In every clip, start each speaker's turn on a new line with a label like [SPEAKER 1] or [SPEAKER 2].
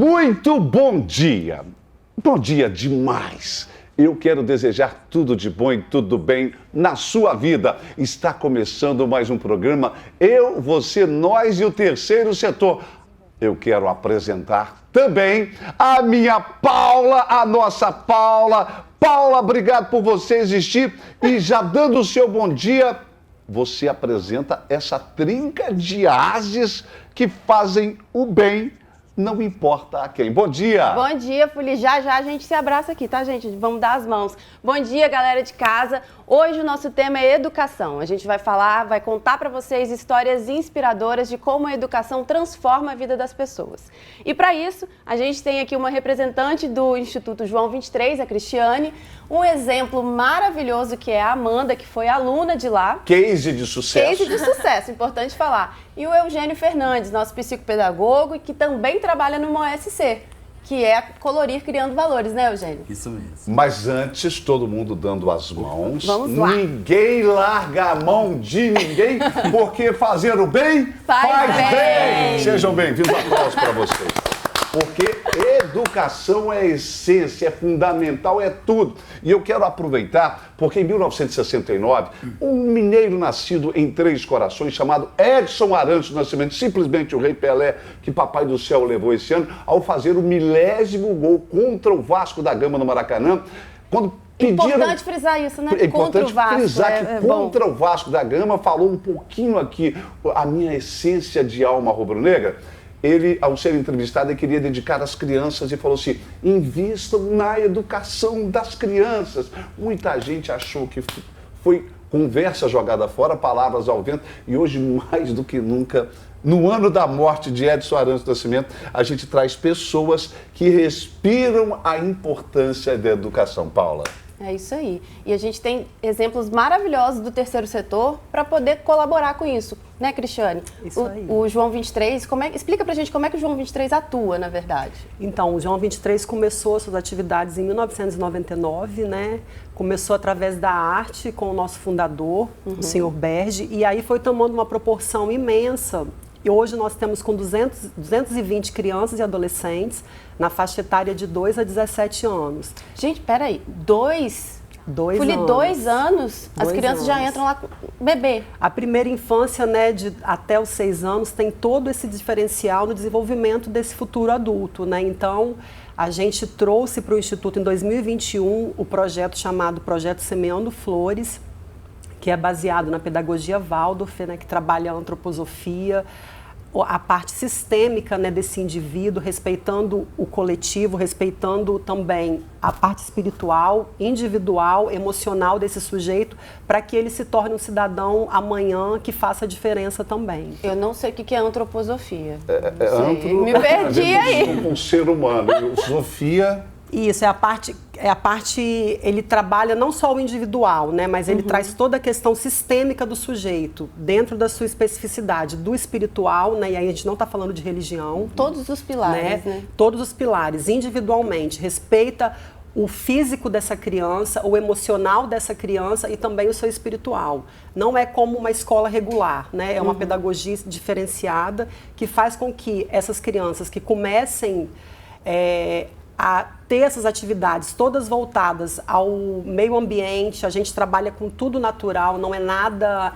[SPEAKER 1] Muito bom dia! Bom dia demais! Eu quero desejar tudo de bom e tudo bem na sua vida. Está começando mais um programa Eu, Você, Nós e o Terceiro Setor. Eu quero apresentar também a minha Paula, a nossa Paula. Paula, obrigado por você existir. E já dando o seu bom dia, você apresenta essa trinca de ases que fazem o bem, não importa a quem. Bom dia!
[SPEAKER 2] Bom dia, Fuli. Já a gente se abraça aqui, tá, gente? Vamos dar as mãos. Bom dia, galera de casa. Hoje o nosso tema é educação. A gente vai contar para vocês histórias inspiradoras de como a educação transforma a vida das pessoas. E para isso, a gente tem aqui uma representante do Instituto João 23, a Cristiane, um exemplo maravilhoso que é a Amanda, que foi aluna de lá.
[SPEAKER 1] Case de sucesso.
[SPEAKER 2] Case de sucesso, importante falar. E o Eugênio Fernandes, nosso psicopedagogo, e que também trabalha no MOSC, que é Colorir Criando Valores, né, Eugênio?
[SPEAKER 3] Isso mesmo.
[SPEAKER 1] Mas antes, todo mundo dando as mãos.
[SPEAKER 2] Vamos lá.
[SPEAKER 1] Ninguém larga a mão de ninguém, porque fazer o bem
[SPEAKER 2] Faz bem.
[SPEAKER 1] Sejam bem-vindos, aplausos para vocês. Porque educação é essência, é fundamental, é tudo. E eu quero aproveitar, porque em 1969, um mineiro nascido em Três Corações, chamado Edson Arantes do Nascimento, simplesmente o Rei Pelé, que Papai do Céu levou esse ano, ao fazer o 10º gol contra o Vasco da Gama no Maracanã, quando pediram...
[SPEAKER 2] Importante frisar isso, né?
[SPEAKER 1] É importante
[SPEAKER 2] contra o Vasco,
[SPEAKER 1] frisar que contra
[SPEAKER 2] bom.
[SPEAKER 1] o Vasco da Gama, falou um pouquinho aqui, a minha essência de alma rubro-negra. Ele, ao ser entrevistado, ele queria dedicar às crianças e falou assim, invistam na educação das crianças. Muita gente achou que foi conversa jogada fora, palavras ao vento, e hoje, mais do que nunca, no ano da morte de Edson Arantes do Nascimento, a gente traz pessoas que respiram a importância da educação. Paula.
[SPEAKER 2] É isso aí. E a gente tem exemplos maravilhosos do terceiro setor para poder colaborar com isso, né, Cristiane?
[SPEAKER 4] Isso aí.
[SPEAKER 2] O João 23, explica pra gente como é que o João 23 atua, na verdade.
[SPEAKER 4] Então, o João 23 começou suas atividades em 1999, né? Começou através da arte com o nosso fundador, o senhor Berge, e aí foi tomando uma proporção imensa. E hoje nós temos com 220 crianças e adolescentes na faixa etária de 2 a 17 anos.
[SPEAKER 2] Gente, peraí, dois
[SPEAKER 4] anos.
[SPEAKER 2] 2 anos, as crianças já entram lá bebê.
[SPEAKER 4] A primeira infância, né, até os 6 anos, tem todo esse diferencial no desenvolvimento desse futuro adulto, né? Então, a gente trouxe para o Instituto em 2021 o projeto chamado Projeto Semeando Flores, que é baseado na pedagogia Waldorf, né, que trabalha a antroposofia, a parte sistêmica, né, desse indivíduo, respeitando o coletivo, respeitando também a parte espiritual, individual, emocional desse sujeito, para que ele se torne um cidadão amanhã que faça a diferença também.
[SPEAKER 2] Eu não sei o que é antroposofia.
[SPEAKER 1] Me
[SPEAKER 2] perdi aí.
[SPEAKER 1] Um ser humano. E Sofia...
[SPEAKER 4] Isso, é a parte, ele trabalha não só o individual, né, mas ele traz toda a questão sistêmica do sujeito, dentro da sua especificidade, do espiritual, né, e aí a gente não está falando de religião.
[SPEAKER 2] Todos os pilares, né?
[SPEAKER 4] Todos os pilares, individualmente, respeita o físico dessa criança, o emocional dessa criança e também o seu espiritual. Não é como uma escola regular, né, é uma pedagogia diferenciada que faz com que essas crianças que comecem a ter essas atividades todas voltadas ao meio ambiente, a gente trabalha com tudo natural, não é nada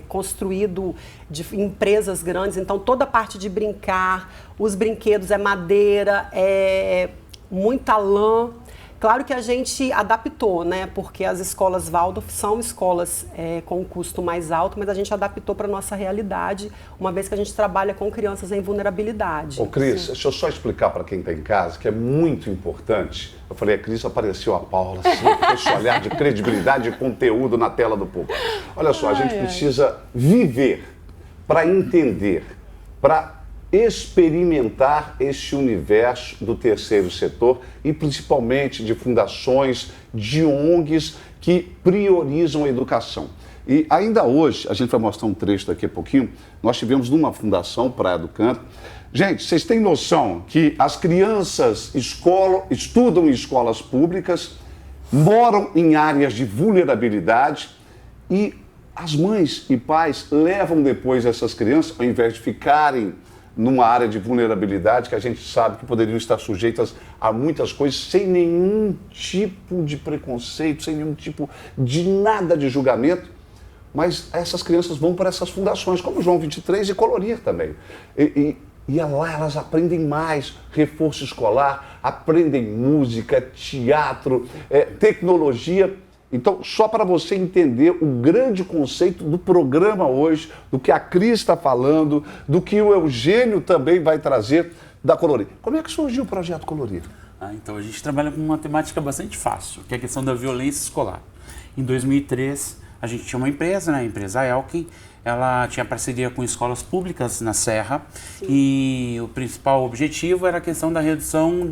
[SPEAKER 4] construído de empresas grandes, então toda a parte de brincar, os brinquedos é madeira, é muita lã. Claro que a gente adaptou, né? Porque as escolas Waldorf são escolas com um custo mais alto, mas a gente adaptou para a nossa realidade, uma vez que a gente trabalha com crianças em vulnerabilidade.
[SPEAKER 1] Ô Cris, deixa eu só explicar para quem está em casa, que é muito importante. Eu falei, a Cris, apareceu a Paula, assim, com esse olhar de credibilidade e conteúdo na tela do público. Olha só, a gente precisa viver para entender, para experimentar este universo do terceiro setor e principalmente de fundações, de ONGs que priorizam a educação. E ainda hoje, a gente vai mostrar um trecho daqui a pouquinho, nós tivemos numa fundação, Praia do Canto. Gente, vocês têm noção que as crianças estudam em escolas públicas, moram em áreas de vulnerabilidade e as mães e pais levam depois essas crianças, ao invés de ficarem numa área de vulnerabilidade que a gente sabe que poderiam estar sujeitas a muitas coisas sem nenhum tipo de preconceito, sem nenhum tipo de nada de julgamento. Mas essas crianças vão para essas fundações, como João 23 e Colorir também. E lá elas aprendem mais, reforço escolar, aprendem música, teatro, tecnologia. Então, só para você entender o grande conceito do programa hoje, do que a Cris está falando, do que o Eugênio também vai trazer da Colorir. Como é que surgiu o projeto Colorir?
[SPEAKER 3] Então, a gente trabalha com uma temática bastante fácil, que é a questão da violência escolar. Em 2003, a gente tinha uma empresa, né, a empresa Elken. Ela tinha parceria com escolas públicas na Serra. Sim. E o principal objetivo era a questão da redução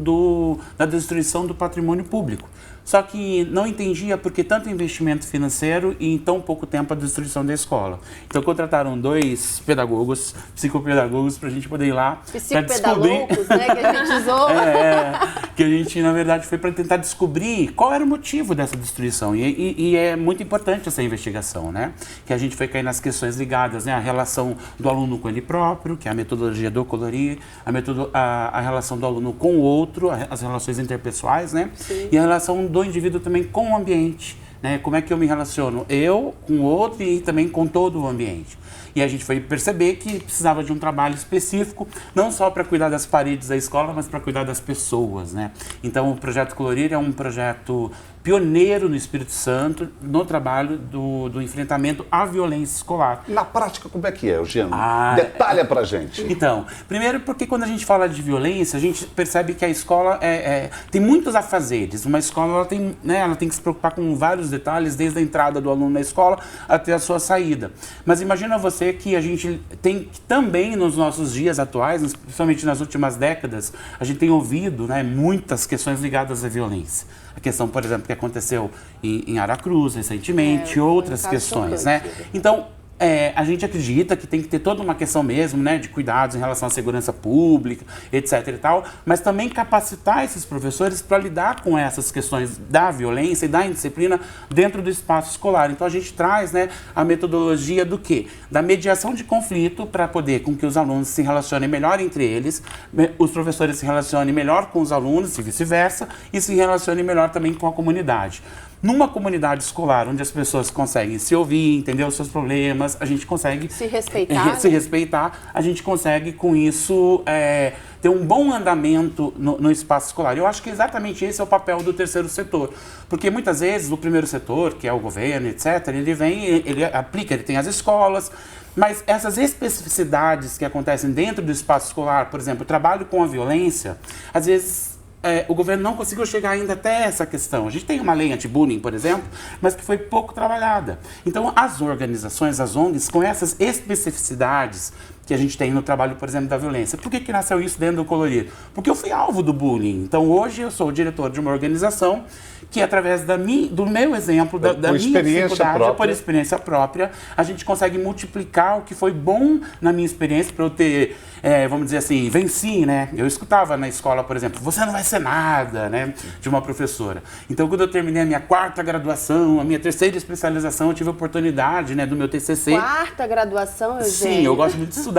[SPEAKER 3] da destruição do patrimônio público. Só que não entendia por que tanto investimento financeiro e em tão pouco tempo a destruição da escola. Então contrataram 2 pedagogos, psicopedagogos, para a gente poder ir lá para descobrir...
[SPEAKER 2] né, que a gente usou.
[SPEAKER 3] Que a gente, na verdade, foi para tentar descobrir qual era o motivo dessa destruição. E é muito importante essa investigação, né? Que a gente foi cair nas questões ligadas, né? A relação do aluno com ele próprio, que é a metodologia do Colorir, a relação do aluno com o outro, as relações interpessoais, né? Sim. E a relação do indivíduo também com o ambiente, né? Como é que eu me relaciono eu com o outro e também com todo o ambiente. E a gente foi perceber que precisava de um trabalho específico, não só para cuidar das paredes da escola, mas para cuidar das pessoas, né? Então o Projeto Colorir é um projeto pioneiro no Espírito Santo no trabalho do enfrentamento à violência escolar.
[SPEAKER 1] Na prática, como é que é, Eugênio? Detalha pra gente.
[SPEAKER 3] Então, primeiro porque quando a gente fala de violência, a gente percebe que a escola tem muitos afazeres. Uma escola ela tem que se preocupar com vários detalhes, desde a entrada do aluno na escola até a sua saída. Mas imagina você que a gente tem também nos nossos dias atuais, principalmente nas últimas décadas, a gente tem ouvido, né, muitas questões ligadas à violência. A questão, por exemplo, que aconteceu em Aracruz recentemente, outras questões, né? Então, a gente acredita que tem que ter toda uma questão mesmo, né, de cuidados em relação à segurança pública, etc e tal, mas também capacitar esses professores para lidar com essas questões da violência e da indisciplina dentro do espaço escolar. Então a gente traz, né, a metodologia do quê? Da mediação de conflito para poder com que os alunos se relacionem melhor entre eles, os professores se relacionem melhor com os alunos e vice-versa, e se relacionem melhor também com a comunidade. Numa comunidade escolar, onde as pessoas conseguem se ouvir, entender os seus problemas, a gente consegue
[SPEAKER 2] se respeitar,
[SPEAKER 3] se respeitar, a gente consegue com isso ter um bom andamento no espaço escolar. Eu acho que exatamente esse é o papel do terceiro setor, porque muitas vezes o primeiro setor, que é o governo, etc., ele aplica, ele tem as escolas, mas essas especificidades que acontecem dentro do espaço escolar, por exemplo, o trabalho com a violência, às vezes o governo não conseguiu chegar ainda até essa questão. A gente tem uma lei anti-bullying, por exemplo, mas que foi pouco trabalhada. Então, as organizações, as ONGs, com essas especificidades que a gente tem no trabalho, por exemplo, da violência. Por que nasceu isso dentro do Colorir? Porque eu fui alvo do bullying. Então, hoje eu sou o diretor de uma organização que, através do meu exemplo, da minha dificuldade, por experiência própria, a gente consegue multiplicar o que foi bom na minha experiência para eu ter, vamos dizer assim, venci, né? Eu escutava na escola, por exemplo, você não vai ser nada, né? De uma professora. Então, quando eu terminei a minha 4ª graduação, a minha 3ª especialização, eu tive a oportunidade, né, do meu TCC.
[SPEAKER 2] 4ª graduação, Eugênio?
[SPEAKER 3] Sim, eu gosto muito de estudar.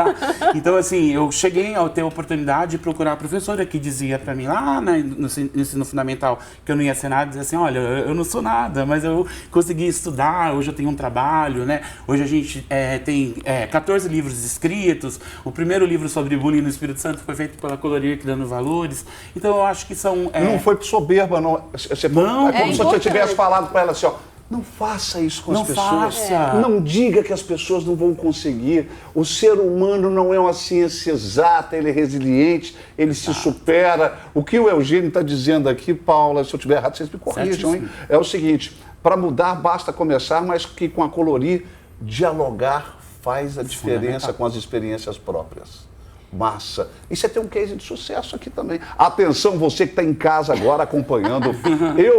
[SPEAKER 3] Então, assim, eu cheguei a ter a oportunidade de procurar a professora que dizia pra mim lá no ensino fundamental que eu não ia ser nada, dizia assim, olha, eu não sou nada, mas eu consegui estudar, hoje eu tenho um trabalho, né? Hoje a gente tem 14 livros escritos, o primeiro livro sobre bullying no Espírito Santo foi feito pela Colorir, Criando Valores. Então, eu acho que são...
[SPEAKER 1] Não foi soberba, não. Não, é como se você tivesse falado pra ela assim, ó, não faça isso com as pessoas. Não diga que as pessoas não vão conseguir. O ser humano não é uma ciência exata, ele é resiliente, ele se supera. O que o Eugênio está dizendo aqui, Paula, se eu estiver errado, vocês me corrijam, hein? É o seguinte, para mudar basta começar, mas que com a Colorir, dialogar faz a diferença com as experiências próprias. Massa. E você tem um case de sucesso aqui também. Atenção, você que está em casa agora acompanhando,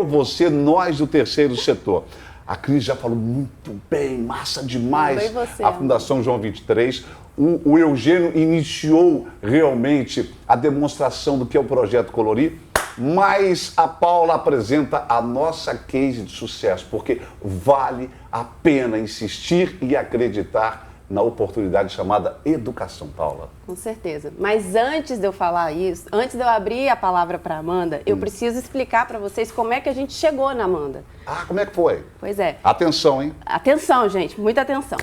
[SPEAKER 1] você, nós do terceiro setor. A Cris já falou muito bem, massa demais. A Fundação João 23. O Eugênio iniciou realmente a demonstração do que é o Projeto Colorir, mas a Paula apresenta a nossa case de sucesso, porque vale a pena insistir e acreditar na oportunidade chamada educação, Paula?
[SPEAKER 2] Com certeza. Mas antes de eu falar isso, antes de eu abrir a palavra para Amanda, eu preciso explicar para vocês como é que a gente chegou na Amanda.
[SPEAKER 1] Ah, como é que foi?
[SPEAKER 2] Pois é.
[SPEAKER 1] Atenção, hein?
[SPEAKER 2] Atenção, gente, muita atenção.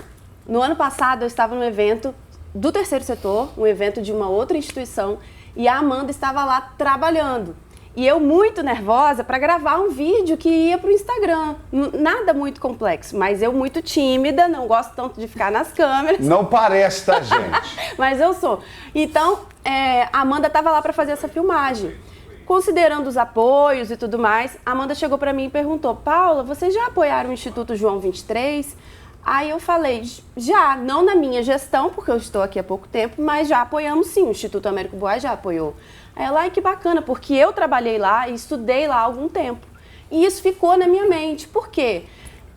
[SPEAKER 2] No ano passado, eu estava num evento do terceiro setor, um evento de uma outra instituição, e a Amanda estava lá trabalhando. E eu muito nervosa para gravar um vídeo que ia para o Instagram. Nada muito complexo, mas eu muito tímida, não gosto tanto de ficar nas câmeras.
[SPEAKER 1] Não parece, tá, gente?
[SPEAKER 2] Mas eu sou. Então, a Amanda estava lá para fazer essa filmagem. Considerando os apoios e tudo mais, a Amanda chegou para mim e perguntou: Paula, vocês já apoiaram o Instituto João 23? Aí eu falei: já, não na minha gestão, porque eu estou aqui há pouco tempo, mas já apoiamos sim, o Instituto Américo Boaz já apoiou. Aí ela: ai, que bacana, porque eu trabalhei lá e estudei lá há algum tempo. E isso ficou na minha mente. Por quê?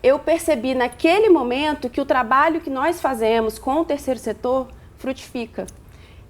[SPEAKER 2] Eu percebi naquele momento que o trabalho que nós fazemos com o terceiro setor frutifica.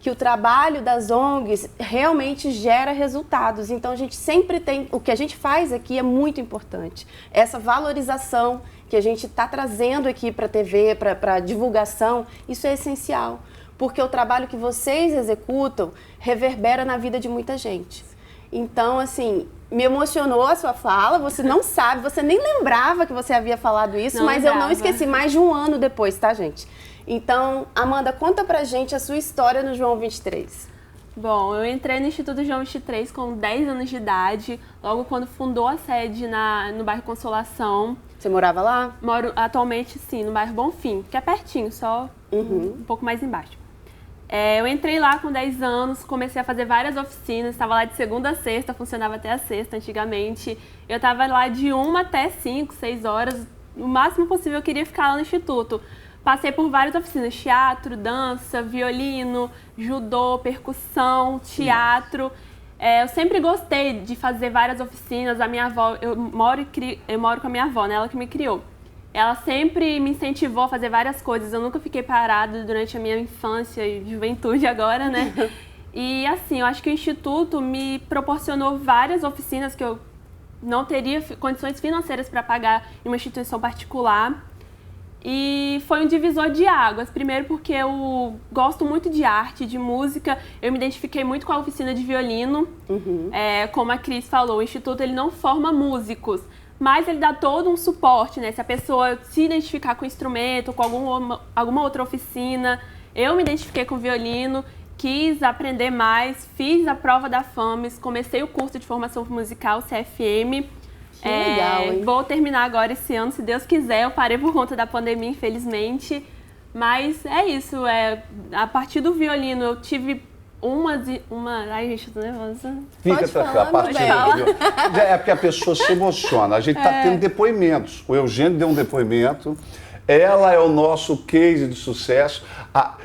[SPEAKER 2] Que o trabalho das ONGs realmente gera resultados. Então a gente sempre tem, o que a gente faz aqui é muito importante. Essa valorização que a gente está trazendo aqui para a TV, para divulgação, isso é essencial. Porque o trabalho que vocês executam reverbera na vida de muita gente. Então, assim, me emocionou a sua fala, você não sabe, você nem lembrava que você havia falado isso, mas eu não esqueci, mais de um ano depois, tá, gente? Então, Amanda, conta pra gente a sua história no João 23.
[SPEAKER 5] Bom, eu entrei no Instituto João 23 com 10 anos de idade, logo quando fundou a sede no bairro Consolação.
[SPEAKER 2] Você morava lá?
[SPEAKER 5] Moro atualmente, sim, no bairro Bonfim, que é pertinho, só um pouco mais embaixo. Eu entrei lá com 10 anos, comecei a fazer várias oficinas, estava lá de segunda a sexta, funcionava até a sexta antigamente. Eu estava lá de 1 até 5, 6 horas, o máximo possível eu queria ficar lá no Instituto. Passei por várias oficinas: teatro, dança, violino, judô, percussão, teatro. Eu sempre gostei de fazer várias oficinas. A minha avó, eu moro com a minha avó, né? Ela que me criou. Ela sempre me incentivou a fazer várias coisas. Eu nunca fiquei parada durante a minha infância e juventude agora, né? E assim, eu acho que o Instituto me proporcionou várias oficinas que eu não teria condições financeiras para pagar em uma instituição particular. E foi um divisor de águas. Primeiro porque eu gosto muito de arte, de música. Eu me identifiquei muito com a oficina de violino. Como a Cris falou, o Instituto ele não forma músicos, mas ele dá todo um suporte, né? Se a pessoa se identificar com o instrumento, com alguma outra oficina. Eu me identifiquei com o violino, quis aprender mais, fiz a prova da FAMES, comecei o curso de formação musical CFM.
[SPEAKER 2] Que legal, hein?
[SPEAKER 5] Vou terminar agora esse ano, se Deus quiser. Eu parei por conta da pandemia, infelizmente. Mas é isso, a partir do violino eu tive Ai, gente, eu tô nervosa.
[SPEAKER 1] Fica tranquila, a partir do... É porque a pessoa se emociona. A gente está tendo depoimentos. O Eugênio deu um depoimento. Ela é o nosso case de sucesso.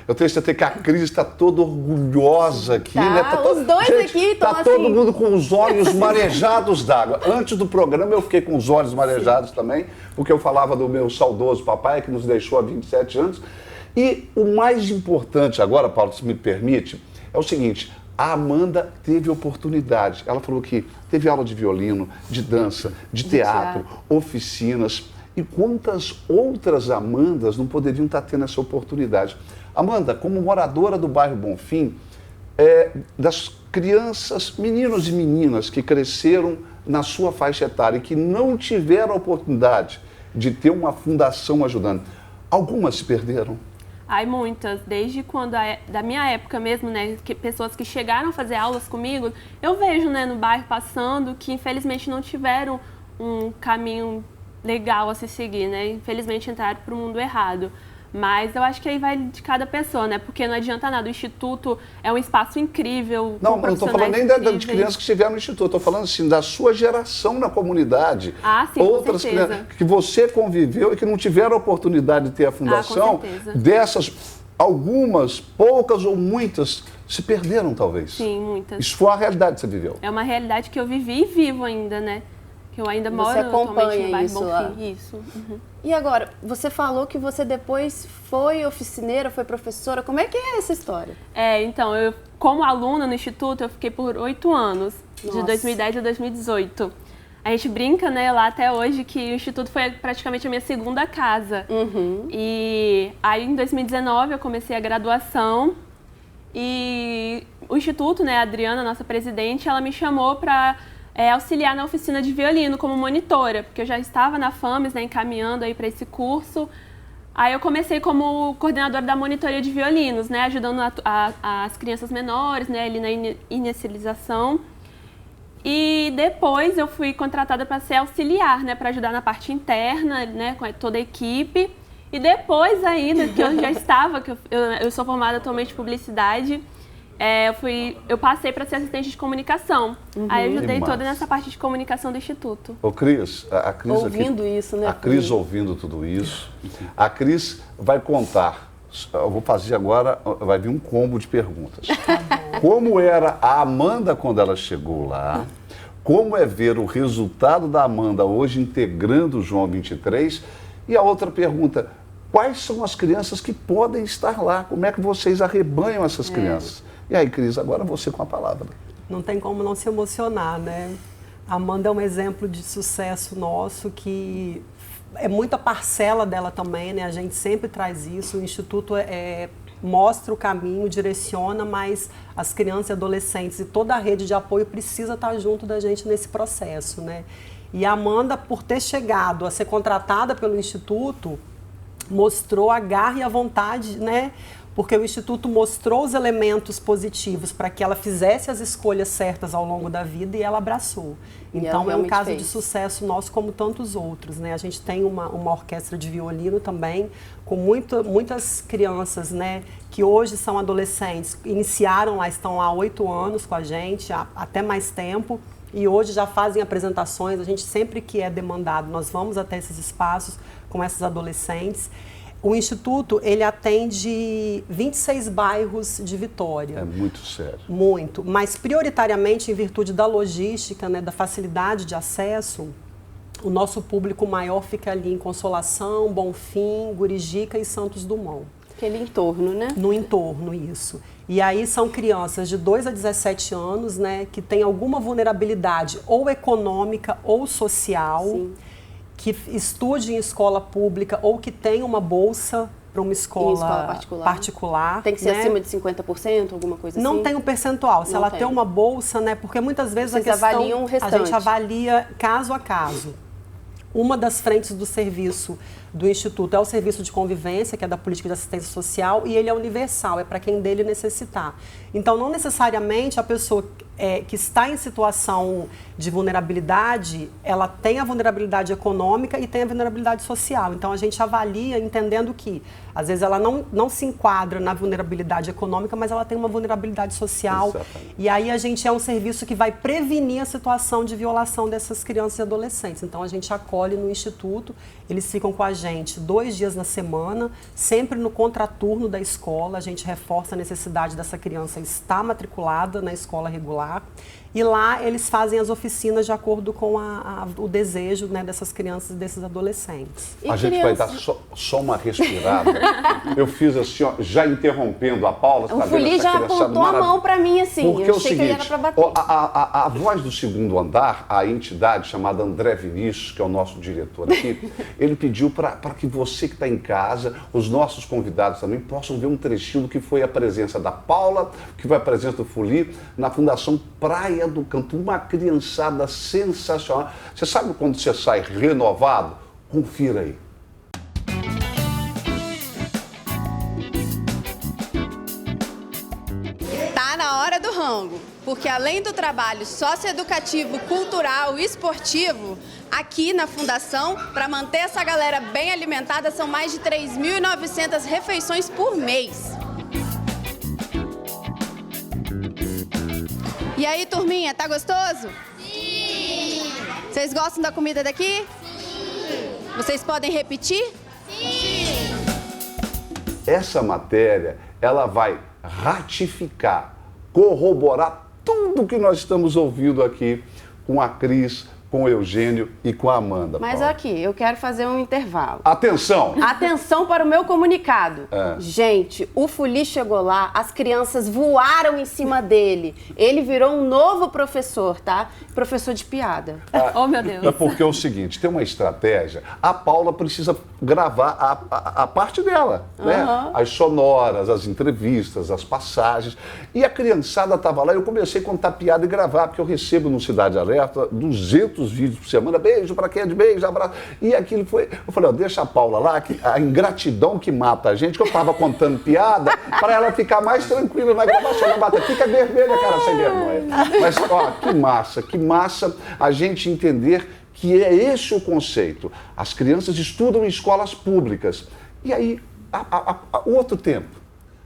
[SPEAKER 1] Eu tenho certeza que a Cris está toda orgulhosa aqui.
[SPEAKER 2] Tá,
[SPEAKER 1] né?
[SPEAKER 2] os dois aqui estão
[SPEAKER 1] assim... Está todo
[SPEAKER 2] assim...
[SPEAKER 1] mundo com os olhos marejados d'água. Antes do programa eu fiquei com os olhos marejados também, porque eu falava do meu saudoso papai, que nos deixou há 27 anos. E o mais importante agora, Paulo, se me permite, é o seguinte: a Amanda teve oportunidade. Ela falou que teve aula de violino, de dança, de teatro, oficinas. E quantas outras Amandas não poderiam estar tendo essa oportunidade? Amanda, como moradora do bairro Bonfim, das crianças, meninos e meninas que cresceram na sua faixa etária e que não tiveram a oportunidade de ter uma fundação ajudando, algumas se perderam?
[SPEAKER 5] Ai, muitas. Desde quando, da minha época mesmo, né, pessoas que chegaram a fazer aulas comigo, eu vejo, né, no bairro passando que infelizmente não tiveram um caminho legal a se seguir, né? Infelizmente entraram para o mundo errado. Mas eu acho que aí vai de cada pessoa, né? Porque não adianta nada. O Instituto é um espaço incrível.
[SPEAKER 1] Não, não estou falando nem de crianças que estiveram no Instituto. Estou falando, assim, da sua geração na comunidade.
[SPEAKER 5] Ah, sim,
[SPEAKER 1] outras
[SPEAKER 5] com certeza.
[SPEAKER 1] Crianças que você conviveu e que não tiveram a oportunidade de ter a fundação.
[SPEAKER 5] Com certeza.
[SPEAKER 1] Dessas, algumas, poucas ou muitas, se perderam, talvez.
[SPEAKER 5] Sim, muitas.
[SPEAKER 1] Isso foi a realidade que você viveu.
[SPEAKER 5] É uma realidade que eu vivi e vivo ainda, né? Que eu ainda moro atualmente no bairro Bonfim. Isso.
[SPEAKER 2] E agora, você falou que você depois foi oficineira, foi professora. Como é que é essa história?
[SPEAKER 5] Então, eu, como aluna no Instituto, eu fiquei por 8 anos,
[SPEAKER 2] Nossa.
[SPEAKER 5] de 2010 a 2018. A gente brinca, né, lá até hoje, que o Instituto foi praticamente a minha segunda casa. E aí, em 2019, eu comecei a graduação e o Instituto, né, a Adriana, nossa presidente, ela me chamou para auxiliar na oficina de violino como monitora, porque eu já estava na FAMES, né, encaminhando aí para esse curso. Aí eu comecei como coordenadora da monitoria de violinos, né, ajudando as crianças menores, né, ali na inicialização. E depois eu fui contratada para ser auxiliar, né, para ajudar na parte interna, né, com toda a equipe. E depois ainda, que eu já estava, que eu sou formada atualmente em publicidade, eu passei para ser assistente de comunicação. Aí eu ajudei toda nessa parte de comunicação do Instituto.
[SPEAKER 1] Ô Cris, a Cris
[SPEAKER 2] ouvindo
[SPEAKER 1] aqui,
[SPEAKER 2] isso, né?
[SPEAKER 1] A Cris ouvindo tudo isso. A Cris vai contar. Eu vou fazer agora, vai vir um combo de perguntas. Como era a Amanda quando ela chegou lá? Como é ver o resultado da Amanda hoje integrando o João 23? E a outra pergunta, quais são as crianças que podem estar lá? Como é que vocês arrebanham essas crianças? E aí, Cris, agora você com a palavra.
[SPEAKER 4] Não tem como não se emocionar, né? A Amanda é um exemplo de sucesso nosso que é muita parcela dela também, né? A gente sempre traz isso, o Instituto mostra o caminho, direciona, mas as crianças e adolescentes e toda a rede de apoio precisa estar junto da gente nesse processo, né? E a Amanda, por ter chegado a ser contratada pelo Instituto, mostrou a garra e a vontade, né? Porque o Instituto mostrou os elementos positivos para que ela fizesse as escolhas certas ao longo da vida e ela abraçou. Então é um caso de sucesso nosso como tantos outros, né? A gente tem uma orquestra de violino também, com muitas crianças, né, que hoje são adolescentes, iniciaram lá, estão lá há 8 anos com a gente, até mais tempo, e hoje já fazem apresentações. A gente sempre que é demandado, nós vamos até esses espaços com essas adolescentes. O Instituto, ele atende 26 bairros de Vitória.
[SPEAKER 1] É muito sério.
[SPEAKER 4] Muito, mas prioritariamente em virtude da logística, né, da facilidade de acesso, o nosso público maior fica ali em Consolação, Bonfim, Gurijica e Santos Dumont.
[SPEAKER 2] Aquele entorno, né?
[SPEAKER 4] No entorno, isso. E aí são crianças de 2 a 17 anos, né, que têm alguma vulnerabilidade ou econômica ou social. Sim. Que estude em escola pública ou que tenha uma bolsa para uma escola particular.
[SPEAKER 2] Tem que ser, né, acima de 50%, alguma coisa assim?
[SPEAKER 4] Não tem um percentual. Se ela tem uma bolsa, né? Porque muitas vezes
[SPEAKER 2] vocês avaliam o restante.
[SPEAKER 4] A gente avalia caso a caso. Uma das frentes do serviço do Instituto é o serviço de convivência, que é da política de assistência social, e ele é universal, é para quem dele necessitar. Então, não necessariamente a pessoa que está em situação de vulnerabilidade, ela tem a vulnerabilidade econômica e tem a vulnerabilidade social. Então, a gente avalia entendendo que, às vezes, ela não se enquadra na vulnerabilidade econômica, mas ela tem uma vulnerabilidade social. Exatamente. E aí a gente é um serviço que vai prevenir a situação de violação dessas crianças e adolescentes. Então, a gente acolhe no Instituto, eles ficam com a gente 2 dias na semana, sempre no contraturno da escola. A gente reforça a necessidade dessa criança estar matriculada na escola regular. E lá eles fazem as oficinas de acordo com o desejo, né, dessas crianças e desses adolescentes.
[SPEAKER 1] A gente vai dar só uma respirada. Eu fiz assim, ó, já interrompendo a Paula.
[SPEAKER 2] O Fuli já apontou a mão para mim assim.
[SPEAKER 1] Porque
[SPEAKER 2] eu achei que ele era para bater.
[SPEAKER 1] A voz do segundo andar, a entidade chamada André Vinícius, que é o nosso diretor aqui, ele pediu para que você que está em casa, os nossos convidados também, possam ver um trechinho do que foi a presença da Paula, que foi a presença do Fuli na Fundação Praia do Canto, uma criançada sensacional. Você sabe quando você sai renovado? Confira aí.
[SPEAKER 2] Tá na hora do rango, porque além do trabalho socioeducativo, cultural e esportivo, aqui na Fundação, para manter essa galera bem alimentada, são mais de 3.900 refeições por mês. E aí, turminha, tá gostoso? Sim! Vocês gostam da comida daqui? Sim! Vocês podem repetir? Sim!
[SPEAKER 1] Essa matéria, ela vai ratificar, corroborar tudo que nós estamos ouvindo aqui com a Cris, com o Eugênio e com a Amanda.
[SPEAKER 2] Mas
[SPEAKER 1] Paula.
[SPEAKER 2] aqui, eu quero fazer um intervalo.
[SPEAKER 1] Atenção!
[SPEAKER 2] Atenção para o meu comunicado. Gente, o Fuli chegou lá, as crianças voaram em cima dele. Ele virou um novo professor, tá? Professor de piada.
[SPEAKER 5] Oh, meu Deus.
[SPEAKER 1] É porque é o seguinte, tem uma estratégia, a Paula precisa gravar a parte dela, né? As sonoras, as entrevistas, as passagens. E a criançada estava lá, eu comecei a contar piada e gravar, porque eu recebo no Cidade Alerta 200 vídeos por semana, beijo para quem é de beijo, abraço. E aquilo foi, eu falei, ó, deixa a Paula lá, que a ingratidão que mata a gente, que eu estava contando piada, para ela ficar mais tranquila na gravação, não bata, fica vermelha, cara, sem vergonha. Mas, ó, que massa a gente entender que é esse o conceito. As crianças estudam em escolas públicas. E aí, o outro tempo.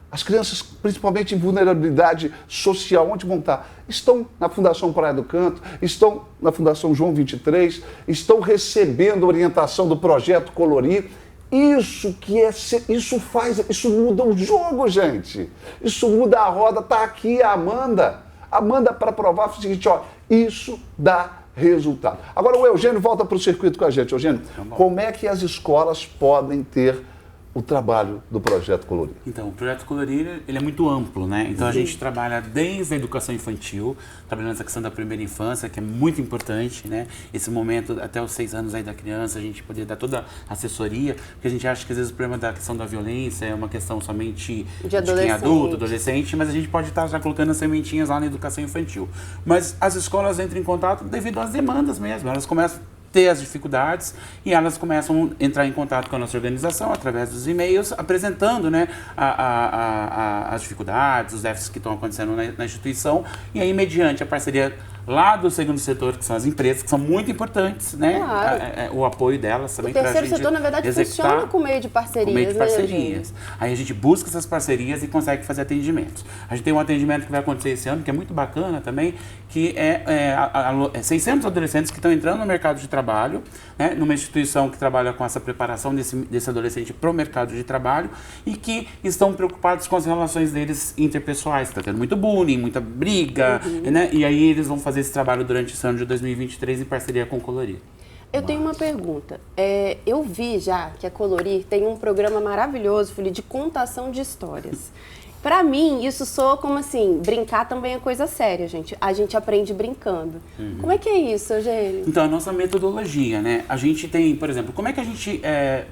[SPEAKER 1] As crianças, principalmente em vulnerabilidade social, onde vão estar? Estão na Fundação Praia do Canto, estão na Fundação João 23, estão recebendo orientação do Projeto Colorir. Isso muda o jogo, gente. Isso muda a roda. Está aqui a Amanda. Amanda, para provar o seguinte, ó, isso dá resultado. Agora o Eugênio volta para o circuito com a gente. Eugênio, como é que as escolas podem ter o trabalho do Projeto Colorir?
[SPEAKER 3] Então, o Projeto Colorir, ele é muito amplo, né? Então, a gente trabalha desde a educação infantil, trabalhando essa questão da primeira infância, que é muito importante, né? Esse momento, até os 6 anos aí da criança, a gente poder dar toda a assessoria, porque a gente acha que, às vezes, o problema da questão da violência é uma questão somente de quem é adulto, adolescente, mas a gente pode estar já colocando as sementinhas lá na educação infantil. Mas as escolas entram em contato devido às demandas mesmo, elas começam ter as dificuldades e elas começam a entrar em contato com a nossa organização através dos e-mails, apresentando, né, as dificuldades, os déficits que estão acontecendo na instituição, e aí, mediante a parceria lá do segundo setor, que são as empresas, que são muito importantes, né?
[SPEAKER 2] Claro.
[SPEAKER 3] O apoio delas também.
[SPEAKER 2] O terceiro setor, na verdade, funciona com meio de parcerias.
[SPEAKER 3] Com meio de
[SPEAKER 2] Né,
[SPEAKER 3] parcerias. Aí a gente busca essas parcerias e consegue fazer atendimentos. A gente tem um atendimento que vai acontecer esse ano, que é muito bacana também, que é 600 adolescentes que estão entrando no mercado de trabalho, né? Numa instituição que trabalha com essa preparação desse adolescente para o mercado de trabalho e que estão preocupados com as relações deles interpessoais. Está tendo muito bullying, muita briga, né? E aí eles vão fazer esse trabalho durante esse ano de 2023 em parceria com o Colorir.
[SPEAKER 2] Eu tenho uma pergunta. Eu vi já que a Colorir tem um programa maravilhoso, Fuli, de contação de histórias. Pra mim, isso soa como assim, brincar também é coisa séria, gente. A gente aprende brincando. Como é que é isso, Eugênio?
[SPEAKER 3] Então, a nossa metodologia, né? A gente tem, por exemplo, como é que a gente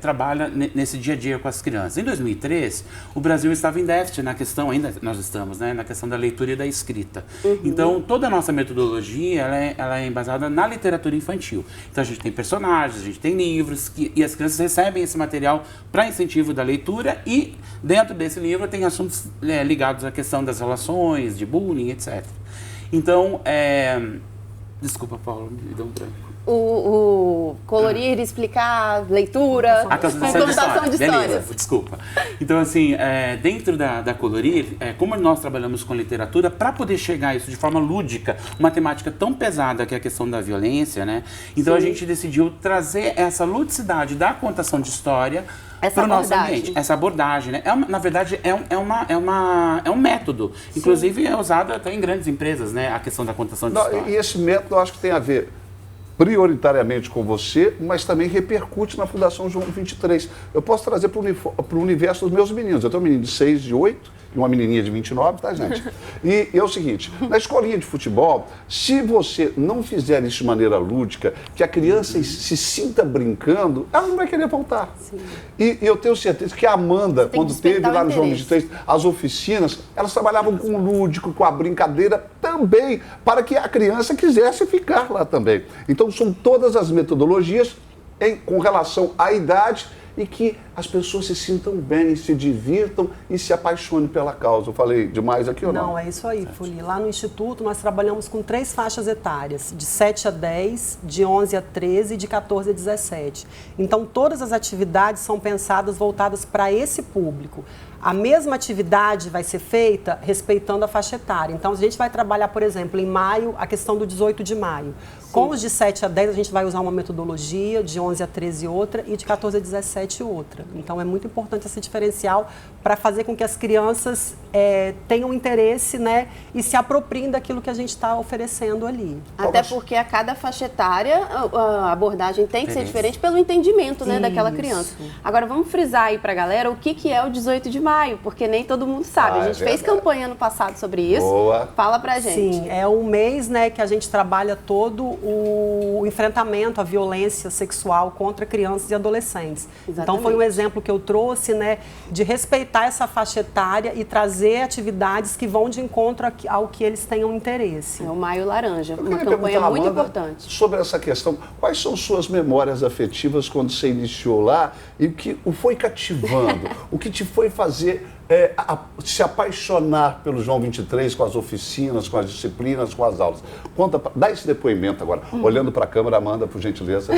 [SPEAKER 3] trabalha nesse dia a dia com as crianças? Em 2003, o Brasil estava em déficit na questão, ainda nós estamos, né? Na questão da leitura e da escrita. Então, toda a nossa metodologia, ela é embasada na literatura infantil. Então, a gente tem personagens, a gente tem livros, e as crianças recebem esse material para incentivo da leitura e, dentro desse livro, tem assuntos ligados à questão das relações, de bullying, etc. Então, desculpa, Paulo, me deu um branco.
[SPEAKER 2] O colorir, explicar, leitura,
[SPEAKER 3] A contação de histórias. Beleza, desculpa. Então, assim, dentro da Colorir, como nós trabalhamos com literatura, para poder chegar a isso de forma lúdica, uma temática tão pesada que é a questão da violência, né? Então, a gente decidiu trazer essa ludicidade da contação de história para o nosso ambiente. Essa abordagem, né? Na verdade, é um método. Sim. Inclusive, é usado até em grandes empresas, né? A questão da contação de história.
[SPEAKER 1] E esse método, eu acho que tem a ver prioritariamente com você, mas também repercute na Fundação João 23. Eu posso trazer para o universo dos meus meninos. Eu tenho um menino de 6, de 8 e uma menininha de 29, tá, gente? E é o seguinte, na escolinha de futebol, se você não fizer isso de maneira lúdica, que a criança se sinta brincando, ela não vai querer voltar. Sim. E eu tenho certeza que a Amanda, quando teve lá no João 23 as oficinas, elas trabalhavam com o lúdico, com a brincadeira também, para que a criança quisesse ficar lá também. Então, são todas as metodologias com relação à idade e que as pessoas se sintam bem, se divirtam e se apaixonem pela causa. Eu falei demais aqui ou não?
[SPEAKER 4] Não, é isso aí, Fuli. Lá no Instituto nós trabalhamos com 3 faixas etárias, de 7 a 10, de 11 a 13 e de 14 a 17. Então, todas as atividades são pensadas, voltadas para esse público. A mesma atividade vai ser feita respeitando a faixa etária. Então, a gente vai trabalhar, por exemplo, em maio, a questão do 18 de maio. Com os de 7 a 10, a gente vai usar uma metodologia, de 11 a 13 outra e de 14 a 17 outra. Então, é muito importante esse diferencial para fazer com que as crianças tenham interesse, né, e se apropriem daquilo que a gente está oferecendo ali.
[SPEAKER 2] Até porque a cada faixa etária a abordagem tem que ser diferente pelo entendimento, né, daquela criança. Agora, vamos frisar aí para a galera o que é o 18 de maio, porque nem todo mundo sabe. A gente fez campanha no passado sobre isso.
[SPEAKER 1] Boa.
[SPEAKER 2] Fala pra gente.
[SPEAKER 4] Sim, é um mês, né, que a gente trabalha todo o enfrentamento à violência sexual contra crianças e adolescentes.
[SPEAKER 2] Exatamente.
[SPEAKER 4] Então, foi um exemplo que eu trouxe, né, de respeitar essa faixa etária e trazer atividades que vão de encontro ao que eles tenham interesse.
[SPEAKER 2] É o Maio Laranja,
[SPEAKER 1] Eu
[SPEAKER 2] uma
[SPEAKER 1] queria
[SPEAKER 2] campanha
[SPEAKER 1] perguntar,
[SPEAKER 2] muito
[SPEAKER 1] Amanda,
[SPEAKER 2] importante.
[SPEAKER 1] sobre essa questão. Quais são suas memórias afetivas quando você iniciou lá e o que o foi cativando? O que te foi fazer se apaixonar pelo João 23, com as oficinas, com as disciplinas, com as aulas? Dá esse depoimento agora, olhando para a câmera, Amanda, por gentileza.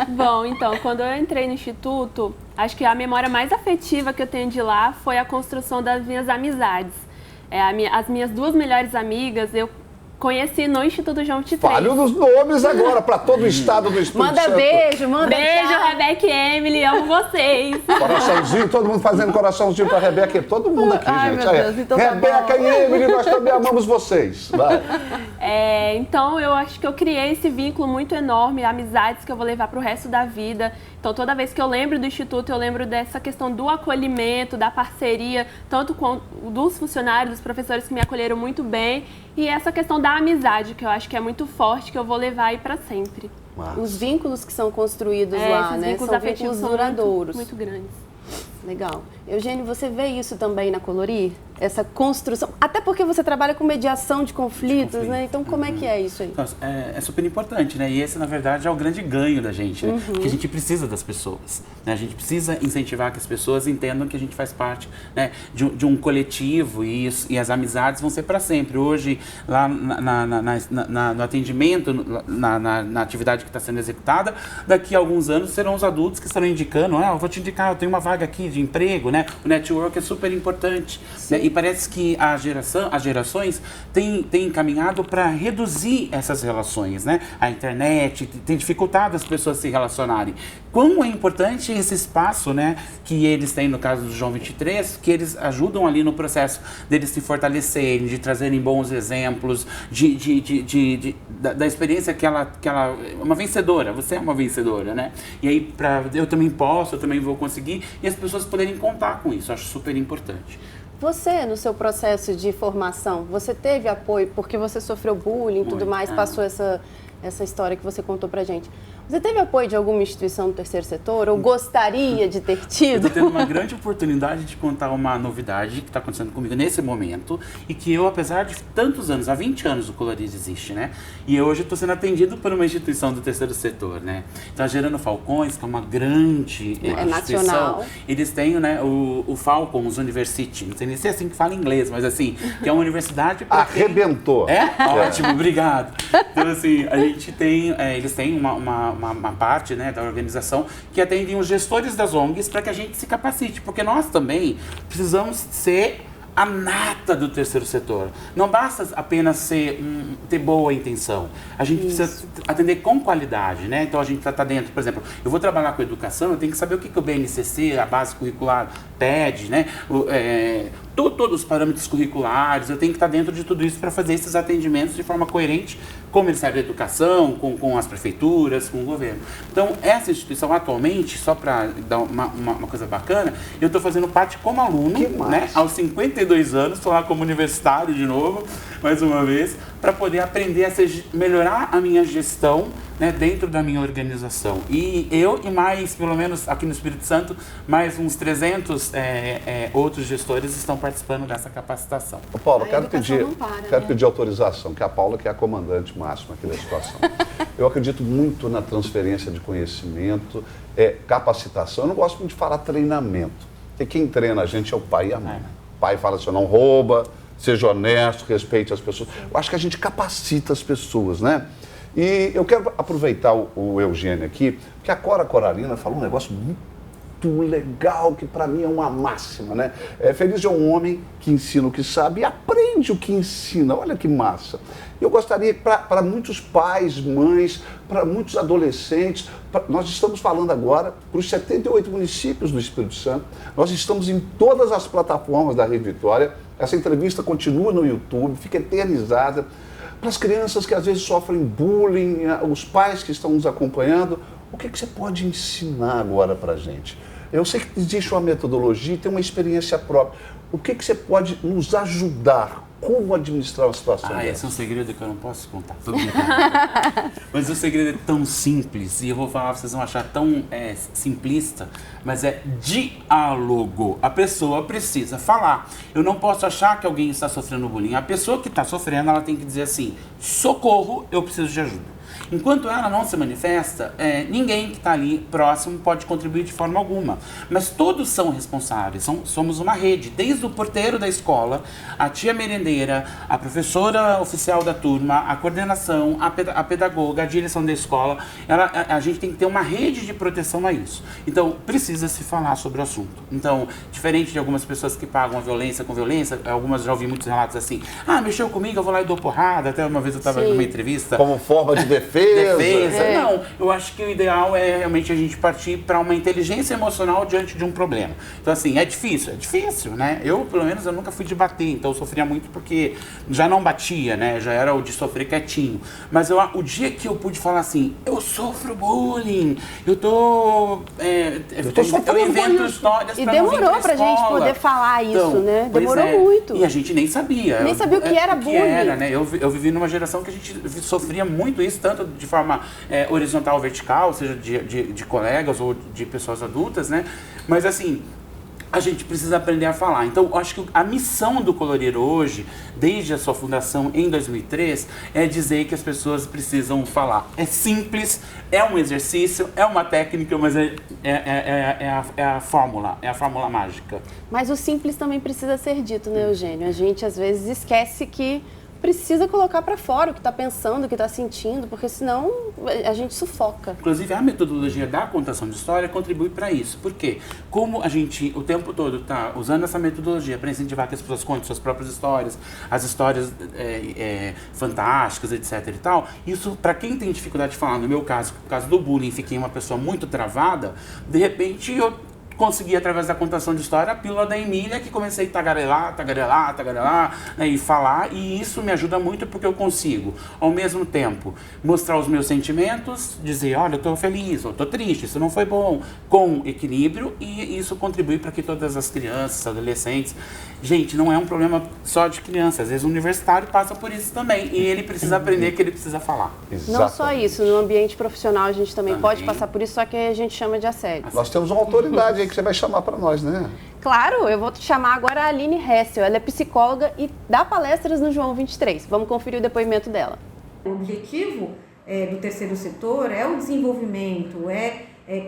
[SPEAKER 5] Bom, então, quando eu entrei no Instituto, acho que a memória mais afetiva que eu tenho de lá foi a construção das minhas amizades. As minhas 2 melhores amigas, eu conheci no Instituto João 23.
[SPEAKER 1] Fale os nomes agora, para todo o estado do Espírito
[SPEAKER 2] Manda
[SPEAKER 1] Santo.
[SPEAKER 2] beijo, manda
[SPEAKER 5] Beijo,
[SPEAKER 2] tchau.
[SPEAKER 5] Rebeca e Emily, amo vocês.
[SPEAKER 1] Coraçãozinho, todo mundo fazendo coraçãozinho para a Rebeca. Todo mundo aqui,
[SPEAKER 2] Ai,
[SPEAKER 1] gente.
[SPEAKER 2] meu Deus, então tá
[SPEAKER 1] Rebeca
[SPEAKER 2] bom.
[SPEAKER 1] e Emily, nós também amamos vocês. Vai.
[SPEAKER 5] Então, eu acho que eu criei esse vínculo muito enorme, amizades que eu vou levar para o resto da vida. Então, toda vez que eu lembro do Instituto, eu lembro dessa questão do acolhimento, da parceria, tanto com dos funcionários, dos professores que me acolheram muito bem, e essa questão da amizade, que eu acho que é muito forte, que eu vou levar aí para sempre.
[SPEAKER 2] Os vínculos que são construídos lá,
[SPEAKER 5] esses
[SPEAKER 2] né?
[SPEAKER 5] vínculos
[SPEAKER 2] São
[SPEAKER 5] afetivos
[SPEAKER 2] vínculos
[SPEAKER 5] são
[SPEAKER 2] duradouros.
[SPEAKER 5] muito grandes.
[SPEAKER 2] Legal. Eugênio, você vê isso também na Colorir? Essa construção, até porque você trabalha com mediação de conflitos, né? Então, como é que é isso aí?
[SPEAKER 3] Então, é super importante, né? E esse, na verdade, é o grande ganho da gente, né? Porque a gente precisa das pessoas, né? A gente precisa incentivar que as pessoas entendam que a gente faz parte, né, de um coletivo e as amizades vão ser para sempre. Hoje, lá no atendimento, na atividade que está sendo executada, daqui a alguns anos serão os adultos que estarão indicando, eu vou te indicar, eu tenho uma vaga aqui de emprego, né? O network é super importante, né? E parece que as gerações têm caminhado para reduzir essas relações, né? A internet tem dificultado as pessoas se relacionarem. Quão é importante esse espaço, né, que eles têm no caso do João 23, que eles ajudam ali no processo deles se fortalecerem, de trazerem bons exemplos, da experiência que ela uma vencedora, você é uma vencedora, né? E aí eu também posso, eu também vou conseguir, e as pessoas poderem contar com isso, acho super importante.
[SPEAKER 2] Você, no seu processo de formação, você teve apoio porque você sofreu bullying e tudo mais, passou essa história que você contou pra gente. Você teve apoio de alguma instituição do terceiro setor ou gostaria de ter tido?
[SPEAKER 3] Eu estou tendo uma grande oportunidade de contar uma novidade que está acontecendo comigo nesse momento e que eu, apesar de tantos anos, há 20 anos o Colorir existe, né? E hoje estou sendo atendido por uma instituição do terceiro setor, né? Então, a Gerando Falcões, que é uma grande instituição,
[SPEAKER 2] nacional.
[SPEAKER 3] eles têm, né, o Falcons University, não sei nem se é assim que fala em inglês, mas assim, que é uma universidade...
[SPEAKER 1] Arrebentou.
[SPEAKER 3] Ótimo, obrigado. Então, assim, a gente tem, eles têm uma parte, né, da organização que atendem os gestores das ONGs para que a gente se capacite, porque nós também precisamos ser a nata do terceiro setor. Não basta apenas ter boa intenção. A gente precisa atender com qualidade, né? Então a gente precisa estar dentro, por exemplo, eu vou trabalhar com educação, eu tenho que saber o que o BNCC, a base curricular, pede, né? Todos os parâmetros curriculares, eu tenho que estar dentro de tudo isso para fazer esses atendimentos de forma coerente com o Ministério da Educação, com as prefeituras, com o governo. Então, essa instituição atualmente, só para dar uma coisa bacana, eu estou fazendo parte como aluno, né? Aos 52 anos, estou lá como universitário de novo, mais uma vez, para poder aprender a melhorar a minha gestão, né, dentro da minha organização. E eu e mais, pelo menos aqui no Espírito Santo, mais uns 300 outros gestores estão participando dessa capacitação.
[SPEAKER 1] Ô, Paulo, quero
[SPEAKER 2] né?
[SPEAKER 1] pedir autorização, que a Paula que é a comandante máxima aqui da situação. Eu acredito muito na transferência de conhecimento, capacitação. Eu não gosto muito de falar treinamento, porque quem treina a gente é o pai e a mãe. O pai fala assim, não rouba, seja honesto, respeite as pessoas. Eu acho que a gente capacita as pessoas, né? E eu quero aproveitar o Eugênio aqui, porque a Cora Coralina falou um negócio muito legal, que para mim é uma máxima, né? Feliz é um homem que ensina o que sabe e aprende o que ensina. Olha que massa. Eu gostaria, para muitos pais, mães, para muitos adolescentes, nós estamos falando agora para os 78 municípios do Espírito Santo, nós estamos em todas as plataformas da Rede Vitória, essa entrevista continua no YouTube, fica eternizada. Para as crianças que às vezes sofrem bullying, os pais que estão nos acompanhando, o que você pode ensinar agora para a gente? Eu sei que existe uma metodologia, tem uma experiência própria. O que você pode nos ajudar? Como administrar uma situação dessa?
[SPEAKER 3] Esse é um segredo que eu não posso contar. Mas o segredo é tão simples, e eu vou falar, vocês vão achar tão simplista, mas é diálogo. A pessoa precisa falar. Eu não posso achar que alguém está sofrendo bullying. A pessoa que está sofrendo, ela tem que dizer assim, socorro, eu preciso de ajuda. Enquanto ela não se manifesta, ninguém que está ali próximo pode contribuir de forma alguma. Mas todos são responsáveis, somos uma rede, desde o porteiro da escola, a tia merendeira, a professora oficial da turma, a coordenação, a pedagoga, a direção da escola. A gente tem que ter uma rede de proteção a isso. Então, precisa se falar sobre o assunto. Então, diferente de algumas pessoas que pagam a violência com violência, algumas já ouvi muitos relatos assim, mexeu comigo, eu vou lá e dou porrada. Até uma vez eu estava numa entrevista.
[SPEAKER 1] Como forma de defesa.
[SPEAKER 3] Não, eu acho que o ideal é realmente a gente partir para uma inteligência emocional diante de um problema. Então, assim, é difícil, né? Eu, pelo menos, eu nunca fui de bater, então eu sofria muito porque já não batia, né? Já era o de sofrer quietinho. Mas o dia que eu pude falar assim, eu sofro bullying, eu invento histórias
[SPEAKER 2] e
[SPEAKER 3] pra não vir
[SPEAKER 2] demorou pra gente poder falar isso, né? Demorou muito.
[SPEAKER 3] E a gente nem sabia.
[SPEAKER 2] Nem sabia o que era bullying.
[SPEAKER 3] Né? Eu vivi numa geração que a gente sofria muito isso, tanto de forma horizontal ou vertical, seja de colegas ou de pessoas adultas, né? Mas assim, a gente precisa aprender a falar. Então, eu acho que a missão do Colorido hoje, desde a sua fundação em 2003, é dizer que as pessoas precisam falar. É simples, é um exercício, é uma técnica, mas é a fórmula mágica.
[SPEAKER 2] Mas o simples também precisa ser dito, né, Eugênio? A gente, às vezes, esquece que precisa colocar para fora o que está pensando, o que está sentindo, porque senão a gente sufoca.
[SPEAKER 3] Inclusive, a metodologia da contação de história contribui para isso. Por quê? Como a gente o tempo todo está usando essa metodologia para incentivar que as pessoas contem suas próprias histórias, as histórias fantásticas, etc. e tal, isso, para quem tem dificuldade de falar, no meu caso, no caso do bullying, fiquei uma pessoa muito travada, de repente eu consegui, através da contação de história, a pílula da Emília, que comecei a tagarelar, né, e falar, e isso me ajuda muito porque eu consigo, ao mesmo tempo, mostrar os meus sentimentos, dizer, olha, eu estou feliz, eu estou triste, isso não foi bom, com equilíbrio, e isso contribui para que todas as crianças, adolescentes, gente, não é um problema só de criança, às vezes o universitário passa por isso também, e ele precisa aprender que ele precisa falar.
[SPEAKER 1] Exatamente.
[SPEAKER 2] Não só isso, no ambiente profissional a gente também pode passar por isso, só que a gente chama de assédio.
[SPEAKER 1] Nós temos uma autoridade aí que você vai chamar para nós, né?
[SPEAKER 2] Claro, eu vou chamar agora a Aline Hessel, ela é psicóloga e dá palestras no João 23. Vamos conferir o depoimento dela.
[SPEAKER 6] O objetivo do terceiro setor é o desenvolvimento,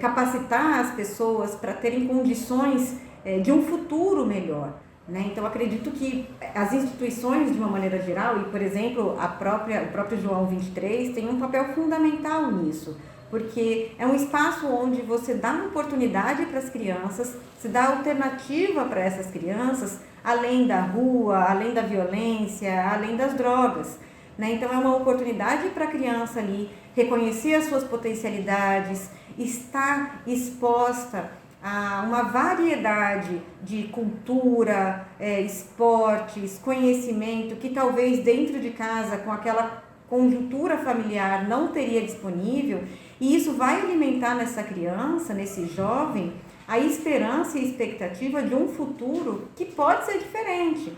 [SPEAKER 6] capacitar as pessoas para terem condições de um futuro melhor. Né? Então, acredito que as instituições, de uma maneira geral, e, por exemplo, o próprio João 23 tem um papel fundamental nisso, porque é um espaço onde você dá uma oportunidade para as crianças, se dá alternativa para essas crianças, além da rua, além da violência, além das drogas. Né? Então, é uma oportunidade para a criança ali reconhecer as suas potencialidades, estar exposta a uma variedade de cultura, esportes, conhecimento que talvez dentro de casa, com aquela conjuntura familiar, não teria disponível, e isso vai alimentar nessa criança, nesse jovem, a esperança e a expectativa de um futuro que pode ser diferente.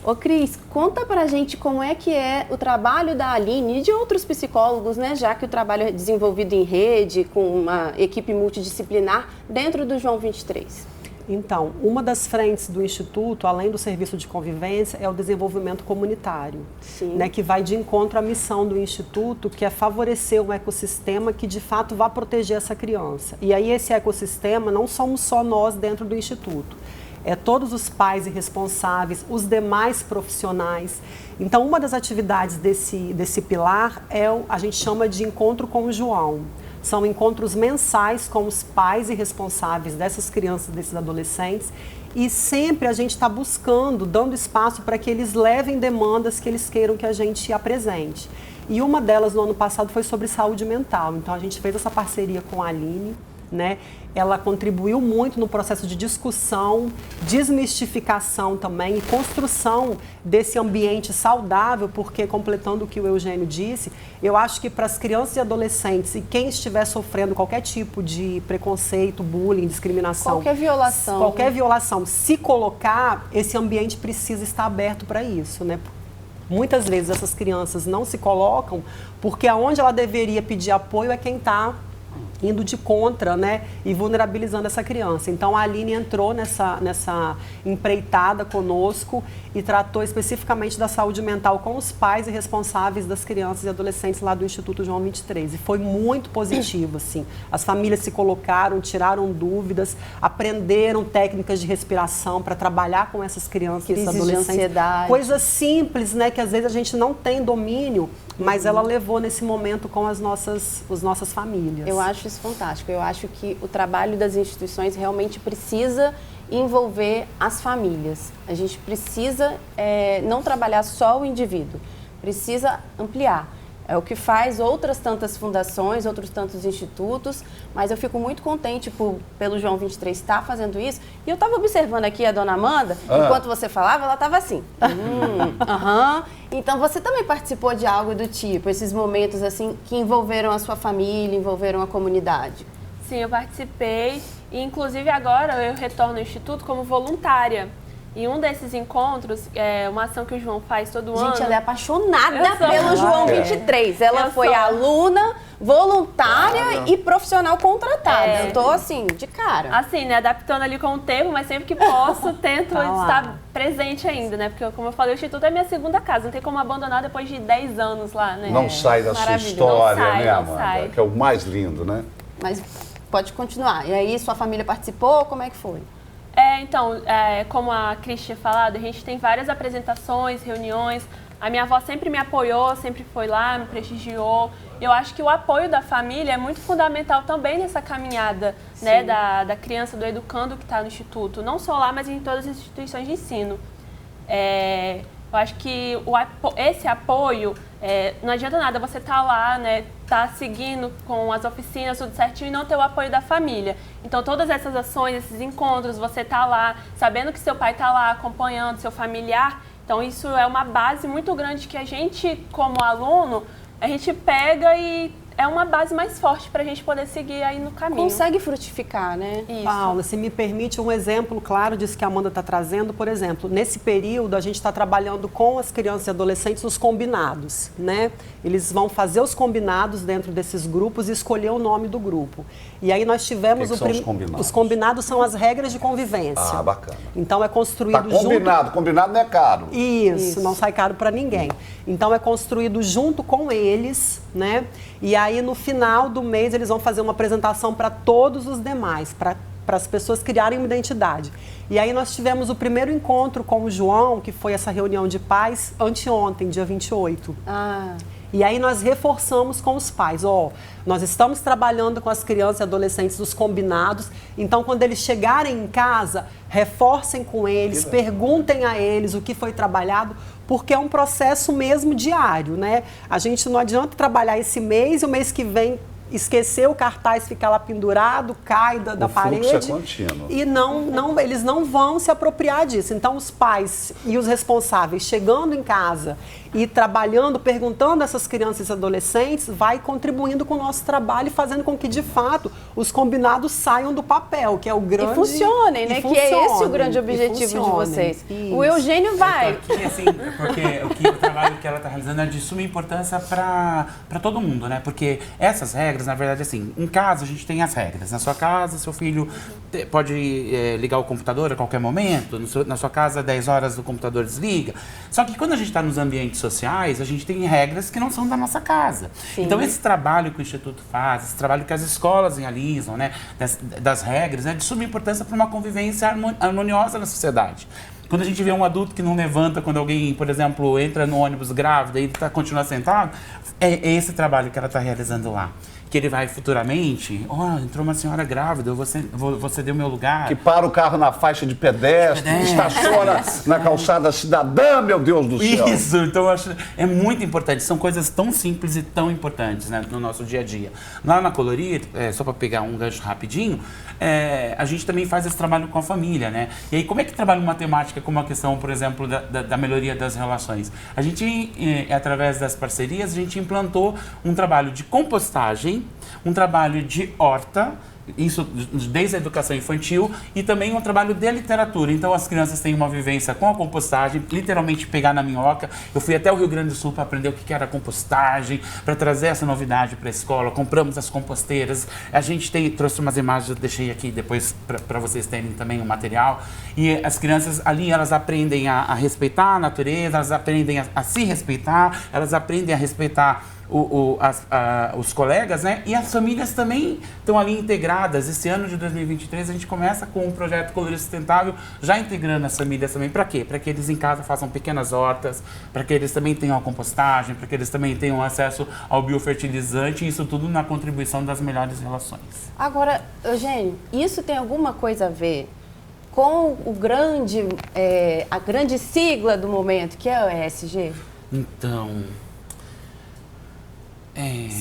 [SPEAKER 2] Ô Cris, conta pra gente como é que é o trabalho da Aline e de outros psicólogos, né? Já que o trabalho é desenvolvido em rede, com uma equipe multidisciplinar, dentro do João 23.
[SPEAKER 4] Então, uma das frentes do Instituto, além do serviço de convivência, é o desenvolvimento comunitário, né, que vai de encontro à missão do Instituto, que é favorecer um ecossistema que de fato vá proteger essa criança. E aí esse ecossistema não somos só nós dentro do Instituto, é todos os pais e responsáveis, os demais profissionais. Então, uma das atividades desse pilar a gente chama de encontro com o João. São encontros mensais com os pais e responsáveis dessas crianças, desses adolescentes. E sempre a gente está buscando, dando espaço para que eles levem demandas que eles queiram que a gente apresente. E uma delas no ano passado foi sobre saúde mental. Então a gente fez essa parceria com a Aline, né? Ela contribuiu muito no processo de discussão, desmistificação também e construção desse ambiente saudável, porque, completando o que o Eugênio disse, eu acho que para as crianças e adolescentes e quem estiver sofrendo qualquer tipo de preconceito, bullying, discriminação, qualquer violação, se colocar, esse ambiente precisa estar aberto para isso, né? Muitas vezes essas crianças não se colocam porque aonde ela deveria pedir apoio é quem está indo de contra, né, e vulnerabilizando essa criança. Então a Aline entrou nessa empreitada conosco e tratou especificamente da saúde mental com os pais e responsáveis das crianças e adolescentes lá do Instituto João 23. E foi muito positivo, assim. As famílias se colocaram, tiraram dúvidas, aprenderam técnicas de respiração para trabalhar com essas crianças e esses adolescentes.
[SPEAKER 2] Ansiedade.
[SPEAKER 4] Coisas simples, né, que às vezes a gente não tem domínio, mas ela levou nesse momento com as nossas famílias.
[SPEAKER 2] Eu acho isso fantástico. Eu acho que o trabalho das instituições realmente precisa envolver as famílias. A gente precisa não trabalhar só o indivíduo, precisa ampliar. É o que faz outras tantas fundações, outros tantos institutos, mas eu fico muito contente pelo João 23 estar fazendo isso. E eu estava observando aqui a dona Amanda, enquanto você falava, ela estava assim. Então você também participou de algo do tipo, esses momentos assim que envolveram a sua família, envolveram a comunidade?
[SPEAKER 5] Sim, eu participei e inclusive agora eu retorno ao Instituto como voluntária. E um desses encontros, é uma ação que o João faz todo ano.
[SPEAKER 2] Gente, ela é apaixonada pelo João 23. Ela foi aluna, voluntária e profissional contratada. Eu tô assim, de cara.
[SPEAKER 5] Assim, né, adaptando ali com o tempo, mas sempre que posso, tento estar presente ainda, né? Porque, como eu falei, o Instituto é minha segunda casa. Não tem como abandonar depois de 10 anos lá, né?
[SPEAKER 1] Não sai da sua história,
[SPEAKER 5] não sai,
[SPEAKER 1] né, Amanda?
[SPEAKER 5] sai.
[SPEAKER 1] Que é o mais lindo, né?
[SPEAKER 2] Mas pode continuar. E aí, sua família participou? Como é que foi?
[SPEAKER 5] Então, como a Cris tinha falado, a gente tem várias apresentações, reuniões. A minha avó sempre me apoiou, sempre foi lá, me prestigiou. Eu acho que o apoio da família é muito fundamental também nessa caminhada, né, da criança, do educando que está no Instituto. Não só lá, mas em todas as instituições de ensino. Eu acho que esse apoio, não adianta nada você estar lá, né, tá seguindo com as oficinas, tudo certinho, e não ter o apoio da família. Então, todas essas ações, esses encontros, você tá lá, sabendo que seu pai tá lá, acompanhando, seu familiar, então isso é uma base muito grande que a gente, como aluno, a gente pega e é uma base mais forte para a gente poder seguir aí no caminho.
[SPEAKER 2] Consegue frutificar, né?
[SPEAKER 5] Isso.
[SPEAKER 4] Paula, se me permite um exemplo claro disso que a Amanda está trazendo, por exemplo, nesse período a gente está trabalhando com as crianças e adolescentes os combinados, né? Eles vão fazer os combinados dentro desses grupos e escolher o nome do grupo. E aí nós tivemos
[SPEAKER 1] que são os combinados?
[SPEAKER 4] Os combinados são as regras de convivência.
[SPEAKER 1] Ah, bacana.
[SPEAKER 4] Então é construído
[SPEAKER 1] combinado, combinado não é caro.
[SPEAKER 4] Isso, não sai caro para ninguém. Então é construído junto com eles, né? E aí no final do mês eles vão fazer uma apresentação para todos os demais, para as pessoas criarem uma identidade. E aí nós tivemos o primeiro encontro com o João, que foi essa reunião de pais anteontem, dia 28. E aí nós reforçamos com os pais, nós estamos trabalhando com as crianças e adolescentes dos combinados, então quando eles chegarem em casa, reforcem com eles, perguntem a eles o que foi trabalhado, porque é um processo mesmo diário, né? A gente não adianta trabalhar esse mês e o mês que vem esquecer o cartaz, ficar lá pendurado, cai da parede.
[SPEAKER 1] O fluxo é contínuo.
[SPEAKER 4] E eles não vão se apropriar disso. Então, os pais e os responsáveis chegando em casa e trabalhando, perguntando a essas crianças e adolescentes, vai contribuindo com o nosso trabalho e fazendo com que, de fato, os combinados saiam do papel, que é o grande...
[SPEAKER 2] E funcionem, né? Que é esse o grande objetivo de vocês. Isso. O Eugênio vai.
[SPEAKER 3] Aqui, assim, porque o trabalho que ela está realizando é de suma importância para todo mundo, né? Porque essas regras, na verdade, assim, em casa a gente tem as regras. Na sua casa, seu filho pode ligar o computador a qualquer momento. Na sua casa, 10 horas o computador desliga. Só que quando a gente está nos ambientes sociais, a gente tem regras que não são da nossa casa. Sim. Então, esse trabalho que o Instituto faz, esse trabalho que as escolas realizam, né, das regras, é de suma importância para uma convivência harmoniosa na sociedade. Quando a gente vê um adulto que não levanta quando alguém, por exemplo, entra no ônibus grávida e continua sentado, é esse trabalho que ela está realizando lá. que ele vai futuramente, entrou uma senhora grávida, você deu meu lugar.
[SPEAKER 1] Que para o carro na faixa de pedestre, estaciona na calçada cidadã, meu Deus do céu.
[SPEAKER 3] Isso, então eu acho é muito importante. São coisas tão simples e tão importantes, né, no nosso dia a dia. Lá na Colorir, só para pegar um gancho rapidinho, a gente também faz esse trabalho com a família, né? E aí, como é que trabalha uma temática como a questão, por exemplo, da melhoria das relações? A gente, através das parcerias, a gente implantou um trabalho de compostagem, um trabalho de horta, isso desde a educação infantil, e também um trabalho de literatura. Então as crianças têm uma vivência com a compostagem, literalmente pegar na minhoca. Eu fui até o Rio Grande do Sul para aprender o que era compostagem, para trazer essa novidade para a escola. Compramos as composteiras, a gente trouxe umas imagens, eu deixei aqui depois para vocês terem também o material. E as crianças ali, elas aprendem a respeitar a natureza, elas aprendem a se respeitar, elas aprendem a respeitar os colegas, né? E as famílias também estão ali integradas. Esse ano de 2023 a gente começa com um projeto Colorir Sustentável, já integrando as famílias também. Para quê? Para que eles em casa façam pequenas hortas, para que eles também tenham a compostagem, para que eles também tenham acesso ao biofertilizante, e isso tudo na contribuição das melhores relações.
[SPEAKER 2] Agora, Eugênio, isso tem alguma coisa a ver com a grande sigla do momento, que é o ESG?
[SPEAKER 3] Então...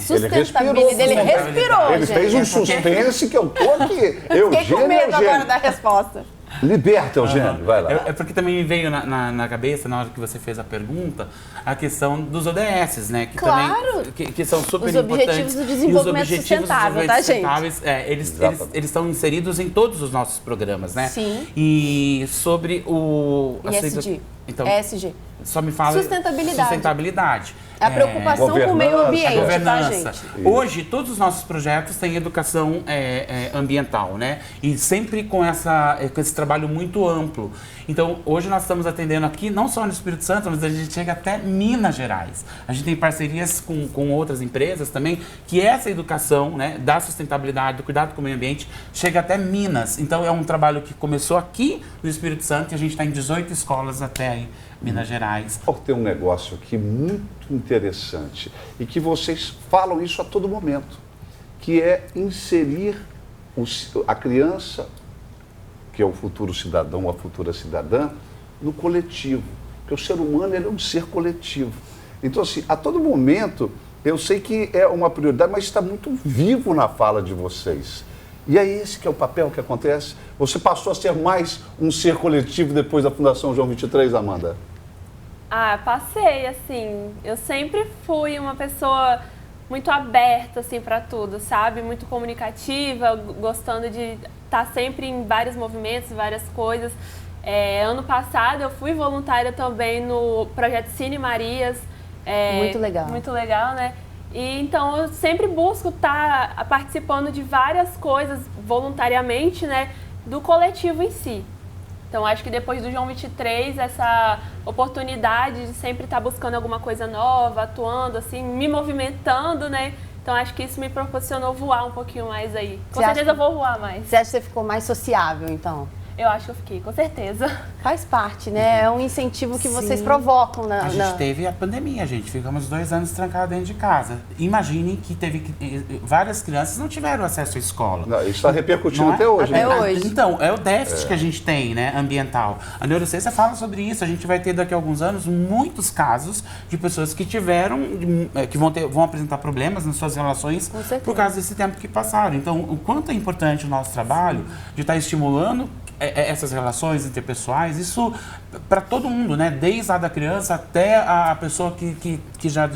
[SPEAKER 2] Sustentabilidade. Ele respirou,
[SPEAKER 1] Ele fez um suspense que eu tô aqui.
[SPEAKER 2] Fiquei com medo agora da resposta.
[SPEAKER 1] Liberta, Eugênio, vai lá.
[SPEAKER 3] É porque também me veio na cabeça, na hora que você fez a pergunta, a questão dos ODS, né? Que
[SPEAKER 2] claro!
[SPEAKER 3] Também, que são super
[SPEAKER 2] os
[SPEAKER 3] importantes.
[SPEAKER 2] Objetivos do Desenvolvimento Sustentável, tá, gente?
[SPEAKER 3] Eles estão inseridos em todos os nossos programas, né?
[SPEAKER 2] Sim.
[SPEAKER 3] E sobre o...
[SPEAKER 2] ESG.
[SPEAKER 3] Então,
[SPEAKER 2] ESG.
[SPEAKER 3] Só me fala... Sustentabilidade.
[SPEAKER 2] A preocupação com o meio ambiente,
[SPEAKER 3] governança.
[SPEAKER 2] tá, gente?
[SPEAKER 3] Hoje, todos os nossos projetos têm educação ambiental, né? E sempre com esse trabalho muito amplo. Então, hoje nós estamos atendendo aqui, não só no Espírito Santo, mas a gente chega até Minas Gerais. A gente tem parcerias com outras empresas também, que essa educação, né, da sustentabilidade, do cuidado com o meio ambiente, chega até Minas. Então, é um trabalho que começou aqui no Espírito Santo e a gente está em 18 escolas até aí, Minas Gerais.
[SPEAKER 1] Tem um negócio aqui muito interessante e que vocês falam isso a todo momento, que é inserir a criança, que é o futuro cidadão, a futura cidadã, no coletivo. Porque o ser humano ele é um ser coletivo. Então, assim, a todo momento, eu sei que é uma prioridade, mas está muito vivo na fala de vocês. E é esse que é o papel que acontece. Você passou a ser mais um ser coletivo depois da Fundação João 23, Amanda?
[SPEAKER 5] Passei, assim, eu sempre fui uma pessoa muito aberta, assim, para tudo, sabe? Muito comunicativa, gostando de estar sempre em vários movimentos, várias coisas. Ano passado eu fui voluntária também no projeto Cine Marias.
[SPEAKER 2] Muito legal.
[SPEAKER 5] Muito legal, né? E então eu sempre busco estar participando de várias coisas voluntariamente, né? Do coletivo em si. Então, acho que depois do João 23, essa oportunidade de sempre estar buscando alguma coisa nova, atuando, assim, me movimentando, né? Então, acho que isso me proporcionou voar um pouquinho mais aí. Com certeza eu vou voar mais.
[SPEAKER 2] Você acha que você ficou mais sociável, então?
[SPEAKER 5] Eu acho que eu fiquei, com certeza.
[SPEAKER 2] Faz parte, né? É um incentivo que vocês provocam.
[SPEAKER 3] A gente teve a pandemia, gente. Ficamos 2 anos trancados dentro de casa. Imaginem que várias crianças não tiveram acesso à escola.
[SPEAKER 1] Não, isso está repercutindo até hoje.
[SPEAKER 2] Até hoje.
[SPEAKER 3] Então, é o déficit que a gente tem, né, ambiental. A neurociência fala sobre isso. A gente vai ter daqui a alguns anos muitos casos de pessoas que vão apresentar problemas nas suas relações por causa desse tempo que passaram. Então, o quanto é importante o nosso trabalho de estar estimulando essas relações interpessoais, isso para todo mundo, né? Desde a da criança até a pessoa que já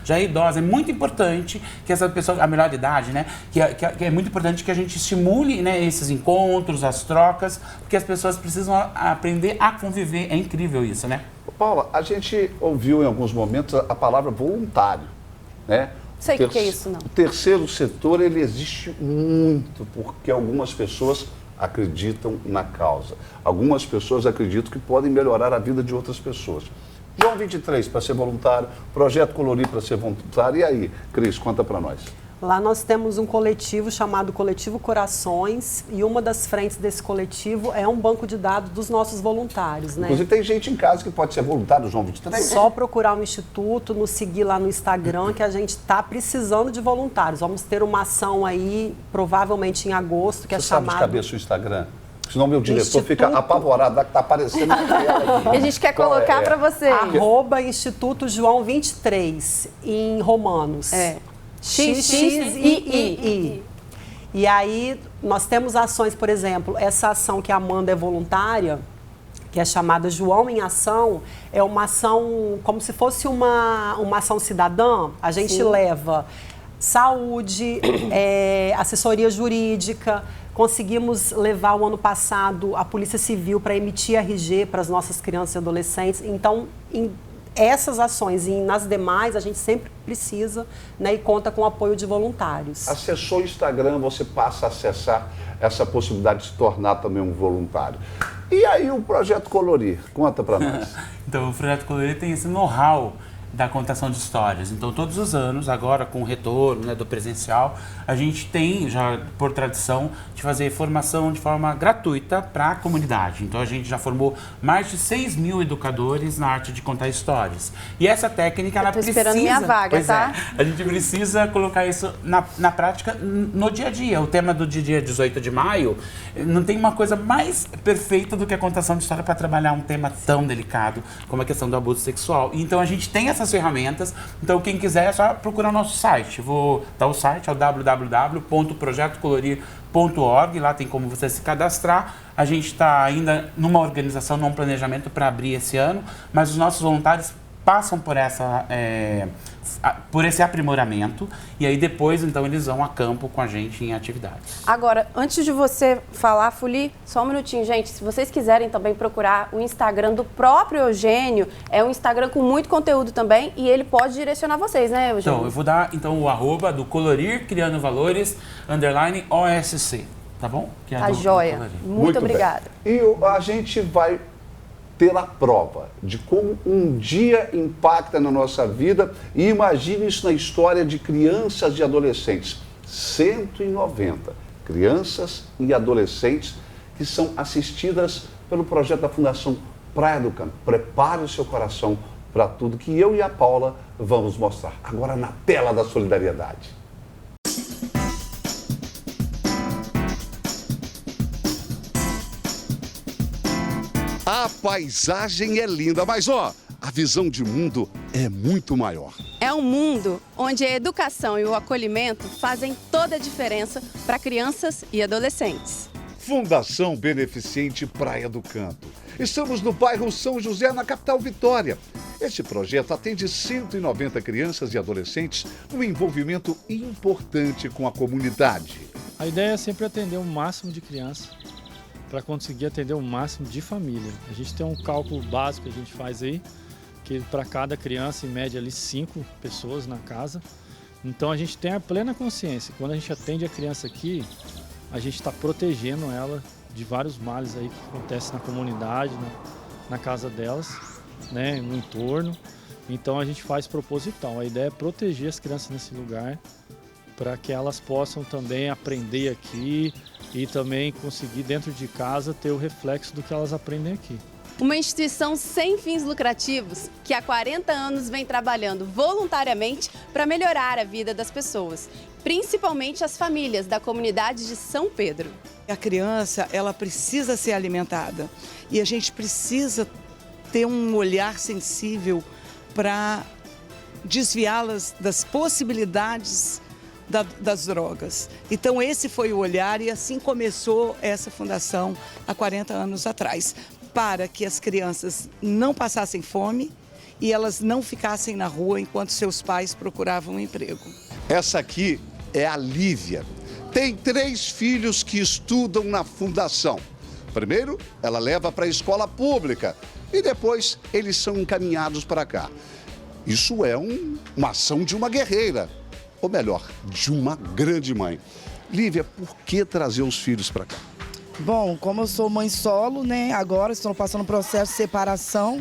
[SPEAKER 3] é idosa. É muito importante que essa pessoa, a melhor idade, né? Que é muito importante que a gente estimule, né, esses encontros, as trocas, porque as pessoas precisam aprender a conviver. É incrível isso, né?
[SPEAKER 1] Paula, a gente ouviu em alguns momentos a palavra voluntário, né?
[SPEAKER 2] Sei o que é isso, não.
[SPEAKER 1] O terceiro setor, ele existe muito, porque algumas pessoas acreditam na causa. Algumas pessoas acreditam que podem melhorar a vida de outras pessoas. João 23 para ser voluntário, Projeto Colorir para ser voluntário. E aí, Cris, conta para nós.
[SPEAKER 4] Lá nós temos um coletivo chamado Coletivo Corações e uma das frentes desse coletivo é um banco de dados dos nossos voluntários, né?
[SPEAKER 1] Inclusive tem gente em casa que pode ser voluntário, João 23.
[SPEAKER 4] Só procurar o Instituto, nos seguir lá no Instagram, que a gente está precisando de voluntários. Vamos ter uma ação aí, provavelmente em agosto, que
[SPEAKER 1] Você
[SPEAKER 4] é
[SPEAKER 1] sabe de
[SPEAKER 4] chamada...
[SPEAKER 1] cabeça o Instagram? Senão meu diretor fica apavorado, que está aparecendo na tela aqui.
[SPEAKER 2] A gente quer colocar para você.
[SPEAKER 4] @Instituto João 23, em romanos. XXII. E aí, nós temos ações, por exemplo, essa ação que a Amanda é voluntária, que é chamada João em Ação, é uma ação como se fosse uma ação cidadã. A gente leva saúde, assessoria jurídica. Conseguimos levar o ano passado a Polícia Civil para emitir RG para as nossas crianças e adolescentes. Então, essas ações e nas demais a gente sempre precisa, né, e conta com o apoio de voluntários.
[SPEAKER 1] Acessou o Instagram, você passa a acessar essa possibilidade de se tornar também um voluntário. E aí o Projeto Colorir, conta para nós.
[SPEAKER 3] Então o Projeto Colorir tem esse know-how da contação de histórias. Então, todos os anos, agora com o retorno, né, do presencial, a gente tem, já por tradição, de fazer formação de forma gratuita para a comunidade. Então, a gente já formou mais de 6 mil educadores na arte de contar histórias. E essa técnica, ela precisa...
[SPEAKER 2] esperando minha vaga, tá?
[SPEAKER 3] A gente precisa colocar isso na prática no dia a dia. O tema do dia 18 de maio, não tem uma coisa mais perfeita do que a contação de história para trabalhar um tema tão delicado como a questão do abuso sexual. Então, a gente tem essas ferramentas. Então, quem quiser é só procurar o nosso site. Vou dar o site, é o www.projetocolorir.org. Lá tem como você se cadastrar. A gente está ainda numa organização, num planejamento para abrir esse ano, mas os nossos voluntários passam por esse aprimoramento e aí depois, então, eles vão a campo com a gente em atividades.
[SPEAKER 2] Agora, antes de você falar, Fuli, só um minutinho, gente. Se vocês quiserem também procurar o Instagram do próprio Eugênio, é um Instagram com muito conteúdo também e ele pode direcionar vocês, né, Eugênio?
[SPEAKER 3] Então, eu vou dar o @ do Colorir Criando Valores _OSC, tá bom? Que é
[SPEAKER 2] tá joia. Muito obrigada.
[SPEAKER 1] E a gente vai ter a prova de como um dia impacta na nossa vida e imagine isso na história de crianças e adolescentes. 190 crianças e adolescentes que são assistidas pelo projeto da Fundação Praia do Canto. Prepare o seu coração para tudo que eu e a Paula vamos mostrar agora na tela da solidariedade. A paisagem é linda, mas a visão de mundo é muito maior.
[SPEAKER 2] É um mundo onde a educação e o acolhimento fazem toda a diferença para crianças e adolescentes.
[SPEAKER 1] Fundação Beneficente Praia do Canto. Estamos no bairro São José, na capital Vitória. Este projeto atende 190 crianças e adolescentes no envolvimento importante com a comunidade.
[SPEAKER 7] A ideia é sempre atender o máximo de crianças, para conseguir atender o máximo de família. A gente tem um cálculo básico que a gente faz aí, que para cada criança, em média, ali 5 pessoas na casa. Então a gente tem a plena consciência, quando a gente atende a criança aqui, a gente está protegendo ela de vários males aí que acontecem na comunidade, na casa delas, né, no entorno. Então a gente faz proposital. A ideia é proteger as crianças nesse lugar, para que elas possam também aprender aqui e também conseguir dentro de casa ter o reflexo do que elas aprendem aqui.
[SPEAKER 2] Uma instituição sem fins lucrativos que há 40 anos vem trabalhando voluntariamente para melhorar a vida das pessoas, principalmente as famílias da comunidade de São Pedro.
[SPEAKER 8] A criança, ela precisa ser alimentada e a gente precisa ter um olhar sensível para desviá-las das possibilidades das drogas. Então esse foi o olhar e assim começou essa fundação há 40 anos atrás, para que as crianças não passassem fome e elas não ficassem na rua enquanto seus pais procuravam um emprego.
[SPEAKER 1] Essa aqui é a Lívia. Tem 3 filhos que estudam na fundação. Primeiro, ela leva para a escola pública e depois eles são encaminhados para cá. Isso é uma ação de uma guerreira. Ou melhor, de uma grande mãe. Lívia, por que trazer os filhos para cá?
[SPEAKER 9] Bom, como eu sou mãe solo, né, agora estou passando um processo de separação.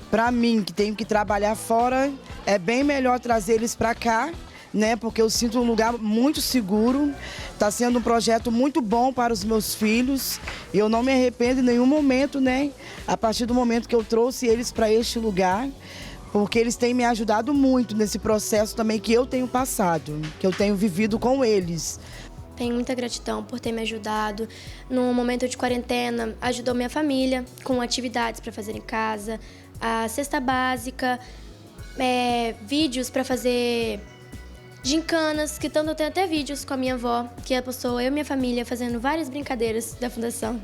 [SPEAKER 9] Para mim, que tenho que trabalhar fora, é bem melhor trazer eles para cá né? Porque eu sinto um lugar muito seguro. Está sendo um projeto muito bom para os meus filhos. E eu não me arrependo em nenhum momento, né? A partir do momento que eu trouxe eles para este lugar, porque eles têm me ajudado muito nesse processo também que eu tenho passado, que eu tenho vivido com eles.
[SPEAKER 10] Tenho muita gratidão por ter me ajudado. No momento de quarentena, ajudou minha família com atividades para fazer em casa, a cesta básica, vídeos para fazer gincanas, que tanto eu tenho até vídeos com a minha avó, que postou eu e minha família fazendo várias brincadeiras da fundação.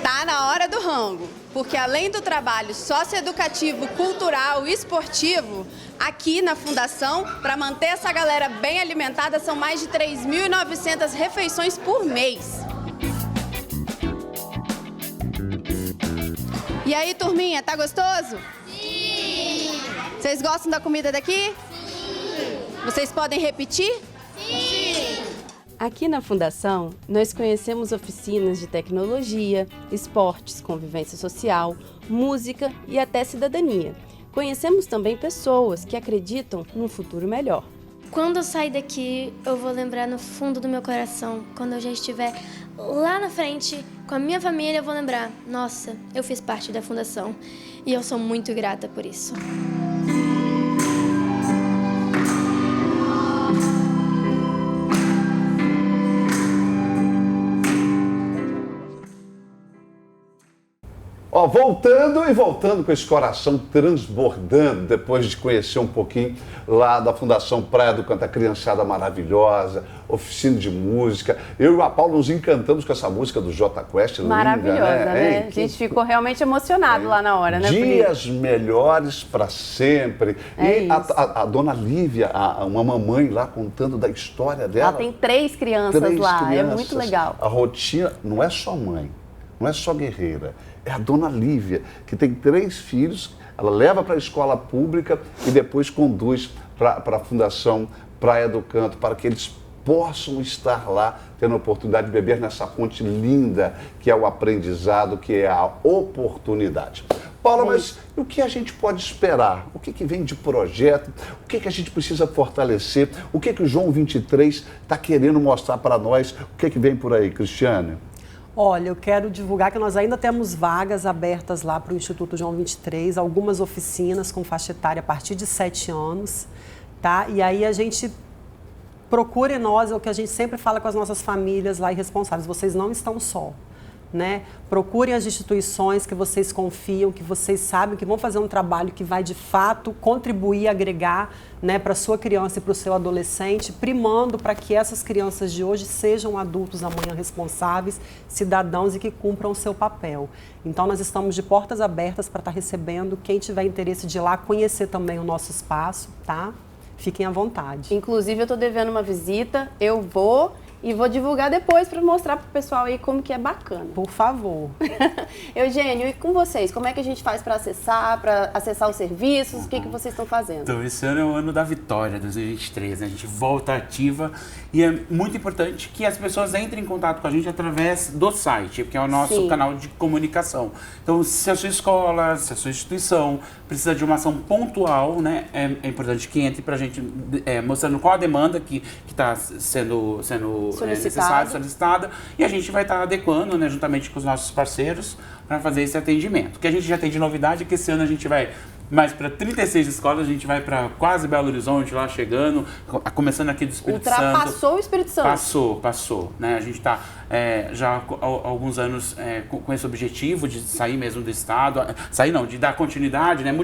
[SPEAKER 2] Tá na hora do rango, porque além do trabalho socioeducativo, cultural e esportivo, aqui na Fundação, para manter essa galera bem alimentada, são mais de 3.900 refeições por mês. E aí, turminha, tá gostoso? Sim! Vocês gostam da comida daqui? Sim! Vocês podem repetir? Sim! Aqui na Fundação, nós conhecemos oficinas de tecnologia, esportes, convivência social, música e até cidadania. Conhecemos também pessoas que acreditam num futuro melhor.
[SPEAKER 10] Quando eu sair daqui, eu vou lembrar no fundo do meu coração, quando eu já estiver lá na frente com a minha família, eu vou lembrar, nossa, eu fiz parte da Fundação e eu sou muito grata por isso.
[SPEAKER 1] Ó, voltando com esse coração transbordando, depois de conhecer um pouquinho lá da Fundação Praia do Canto, a criançada maravilhosa, oficina de música. Eu e a Paula nos encantamos com essa música do Jota Quest,
[SPEAKER 2] maravilhosa,
[SPEAKER 1] linda,
[SPEAKER 2] né? A gente ficou realmente emocionado lá na hora, né?
[SPEAKER 1] Dias melhores para sempre. E a dona Lívia, uma mamãe lá contando da história dela.
[SPEAKER 2] Ela tem 3 crianças lá, é muito legal.
[SPEAKER 1] A rotina não é só mãe, não é só guerreira. É a dona Lívia, que tem 3 filhos, ela leva para a escola pública e depois conduz para a Fundação Praia do Canto, para que eles possam estar lá, tendo a oportunidade de beber nessa fonte linda, que é o aprendizado, que é a oportunidade. Paula, mas o que a gente pode esperar? O que vem de projeto? O que a gente precisa fortalecer? O que o João 23 está querendo mostrar para nós? O que vem por aí, Cristiane?
[SPEAKER 4] Olha, eu quero divulgar que nós ainda temos vagas abertas lá para o Instituto João 23, algumas oficinas com faixa etária a partir de 7 anos, tá? E aí a gente procure nós, é o que a gente sempre fala com as nossas famílias lá e responsáveis, vocês não estão só, né? Procurem as instituições que vocês confiam, que vocês sabem que vão fazer um trabalho que vai de fato contribuir, agregar, né, para a sua criança e para o seu adolescente, primando para que essas crianças de hoje sejam adultos amanhã responsáveis, cidadãos e que cumpram o seu papel. Então nós estamos de portas abertas para estar recebendo quem tiver interesse de ir lá conhecer também o nosso espaço, tá? Fiquem à vontade.
[SPEAKER 2] Inclusive eu estou devendo uma visita, eu vou e vou divulgar depois para mostrar para o pessoal aí como que é bacana.
[SPEAKER 4] Por favor.
[SPEAKER 2] Eugênio, e com vocês? Como é que a gente faz para acessar os serviços? O que vocês estão fazendo?
[SPEAKER 3] Então, esse ano é o ano da vitória, 2023, né? A gente volta ativa e é muito importante que as pessoas entrem em contato com a gente através do site, que é o nosso canal de comunicação. Então, se a sua escola, se a sua instituição precisa de uma ação pontual, né? É importante que entre para a gente mostrando qual a demanda que está sendo solicitada, e a gente vai estar adequando, né, juntamente com os nossos parceiros para fazer esse atendimento. O que a gente já tem de novidade é que esse ano a gente vai mais para 36 escolas, a gente vai para quase Belo Horizonte, lá chegando, começando aqui do Espírito Santo.
[SPEAKER 2] Ultrapassou o Espírito Santo.
[SPEAKER 3] Passou, né? A gente está já há alguns anos com esse objetivo de sair mesmo do estado, de dar continuidade, né?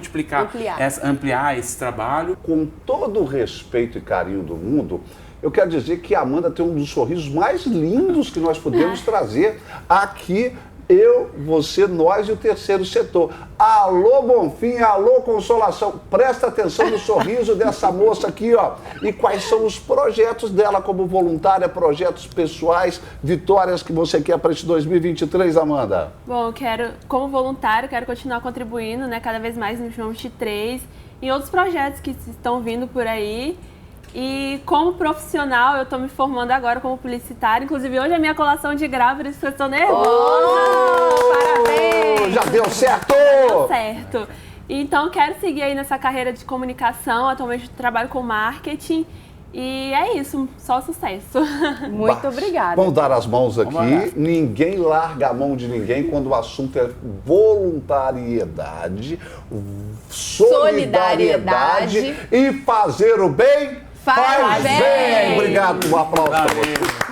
[SPEAKER 3] Ampliar esse trabalho.
[SPEAKER 1] Com todo o respeito e carinho do mundo, eu quero dizer que a Amanda tem um dos sorrisos mais lindos que nós podemos trazer aqui. Eu, você, nós e o terceiro setor. Alô, Bonfim, alô, Consolação. Presta atenção no sorriso dessa moça aqui, ó. E quais são os projetos dela como voluntária, projetos pessoais, vitórias que você quer para esse 2023, Amanda?
[SPEAKER 5] Bom, como voluntário, quero continuar contribuindo, né, cada vez mais no João 23 e outros projetos que estão vindo por aí. E como profissional, eu estou me formando agora como publicitária. Inclusive, hoje é minha colação de grau, por isso que eu estou nervosa.
[SPEAKER 2] Parabéns!
[SPEAKER 1] já deu certo!
[SPEAKER 5] Deu certo. Então, quero seguir aí nessa carreira de comunicação. Atualmente trabalho com marketing. E é isso, só sucesso.
[SPEAKER 2] Muito obrigada.
[SPEAKER 1] Vamos dar as mãos aqui. Ninguém larga a mão de ninguém quando o assunto é voluntariedade, solidariedade e fazer o bem faz bem. Obrigado, um aplauso para você.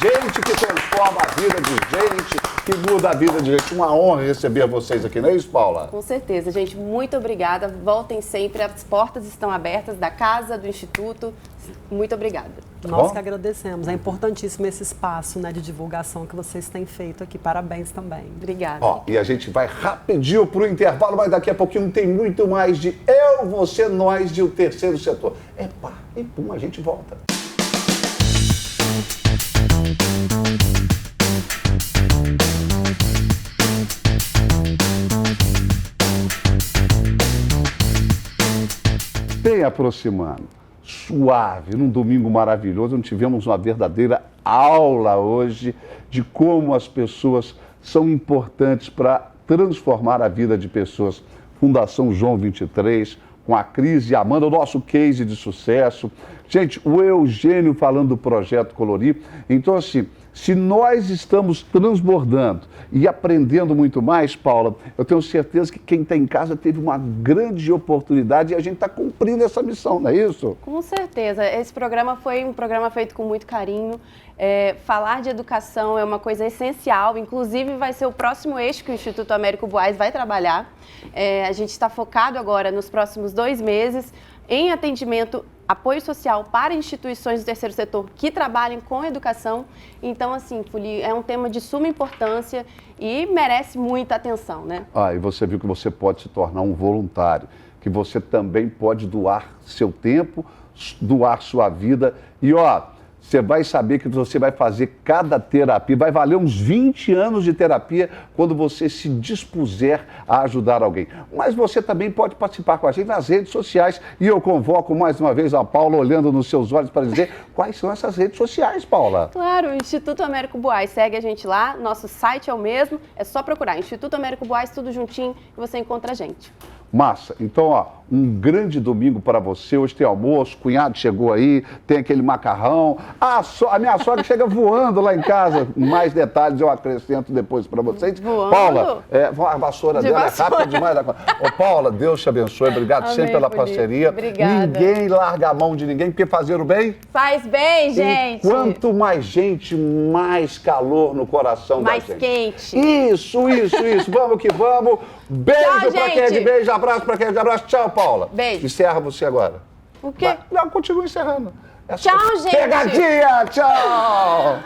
[SPEAKER 1] Gente que transforma a vida de gente, que muda a vida de gente. Uma honra receber vocês aqui, não é isso, Paula?
[SPEAKER 2] Com certeza, gente. Muito obrigada. Voltem sempre. As portas estão abertas da casa, do Instituto. Muito obrigada.
[SPEAKER 4] Nós que agradecemos. É importantíssimo esse espaço, né, de divulgação que vocês têm feito aqui. Parabéns também.
[SPEAKER 2] Obrigada.
[SPEAKER 1] Ó, e a gente vai rapidinho pro intervalo, mas daqui a pouquinho tem muito mais de eu, você, nós de o terceiro setor. Epa, e pum, a gente volta. Bem aproximando, suave, num domingo maravilhoso, onde tivemos uma verdadeira aula hoje de como as pessoas são importantes para transformar a vida de pessoas. Fundação João 23, com a Cris e a Amanda, o nosso case de sucesso. Gente, o Eugênio falando do Projeto Colorir. Então, assim, se nós estamos transbordando e aprendendo muito mais, Paula, eu tenho certeza que quem está em casa teve uma grande oportunidade e a gente está cumprindo essa missão, não é isso?
[SPEAKER 2] Com certeza. Esse programa foi um programa feito com muito carinho. Falar de educação é uma coisa essencial, inclusive vai ser o próximo eixo que o Instituto Américo Buarque vai trabalhar. A gente está focado agora nos próximos 2 meses em atendimento, apoio social para instituições do terceiro setor que trabalhem com educação. Então, assim, Fuli, é um tema de suma importância e merece muita atenção, né?
[SPEAKER 1] E você viu que você pode se tornar um voluntário, que você também pode doar seu tempo, doar sua vida e, você vai saber que você vai fazer cada terapia, vai valer uns 20 anos de terapia quando você se dispuser a ajudar alguém. Mas você também pode participar com a gente nas redes sociais e eu convoco mais uma vez a Paula olhando nos seus olhos para dizer quais são essas redes sociais, Paula.
[SPEAKER 2] Claro, o Instituto Américo Buarque, segue a gente lá, nosso site é o mesmo, é só procurar Instituto Américo Buarque, tudo juntinho e você encontra a gente.
[SPEAKER 1] Massa. Então, um grande domingo para você. Hoje tem almoço, cunhado chegou aí, tem aquele macarrão. A minha sogra chega voando lá em casa. Mais detalhes eu acrescento depois para vocês.
[SPEAKER 2] Voando?
[SPEAKER 1] Paula, a vassoura dela é rápida demais. Paula, Deus te abençoe. Obrigado sempre pela parceria.
[SPEAKER 2] Obrigada.
[SPEAKER 1] Ninguém larga a mão de ninguém, porque fazer o bem
[SPEAKER 2] faz bem, gente.
[SPEAKER 1] E quanto mais gente, mais calor no coração da gente.
[SPEAKER 2] Mais quente.
[SPEAKER 1] Isso. Vamos que vamos. Beijo para quem é de beijo, abraço para quem é de abraço. Tchau, Paula.
[SPEAKER 2] Beijo.
[SPEAKER 1] Encerra você agora.
[SPEAKER 2] O quê?
[SPEAKER 1] Não, continua encerrando.
[SPEAKER 2] Tchau, gente.
[SPEAKER 1] Pegadinha, tchau.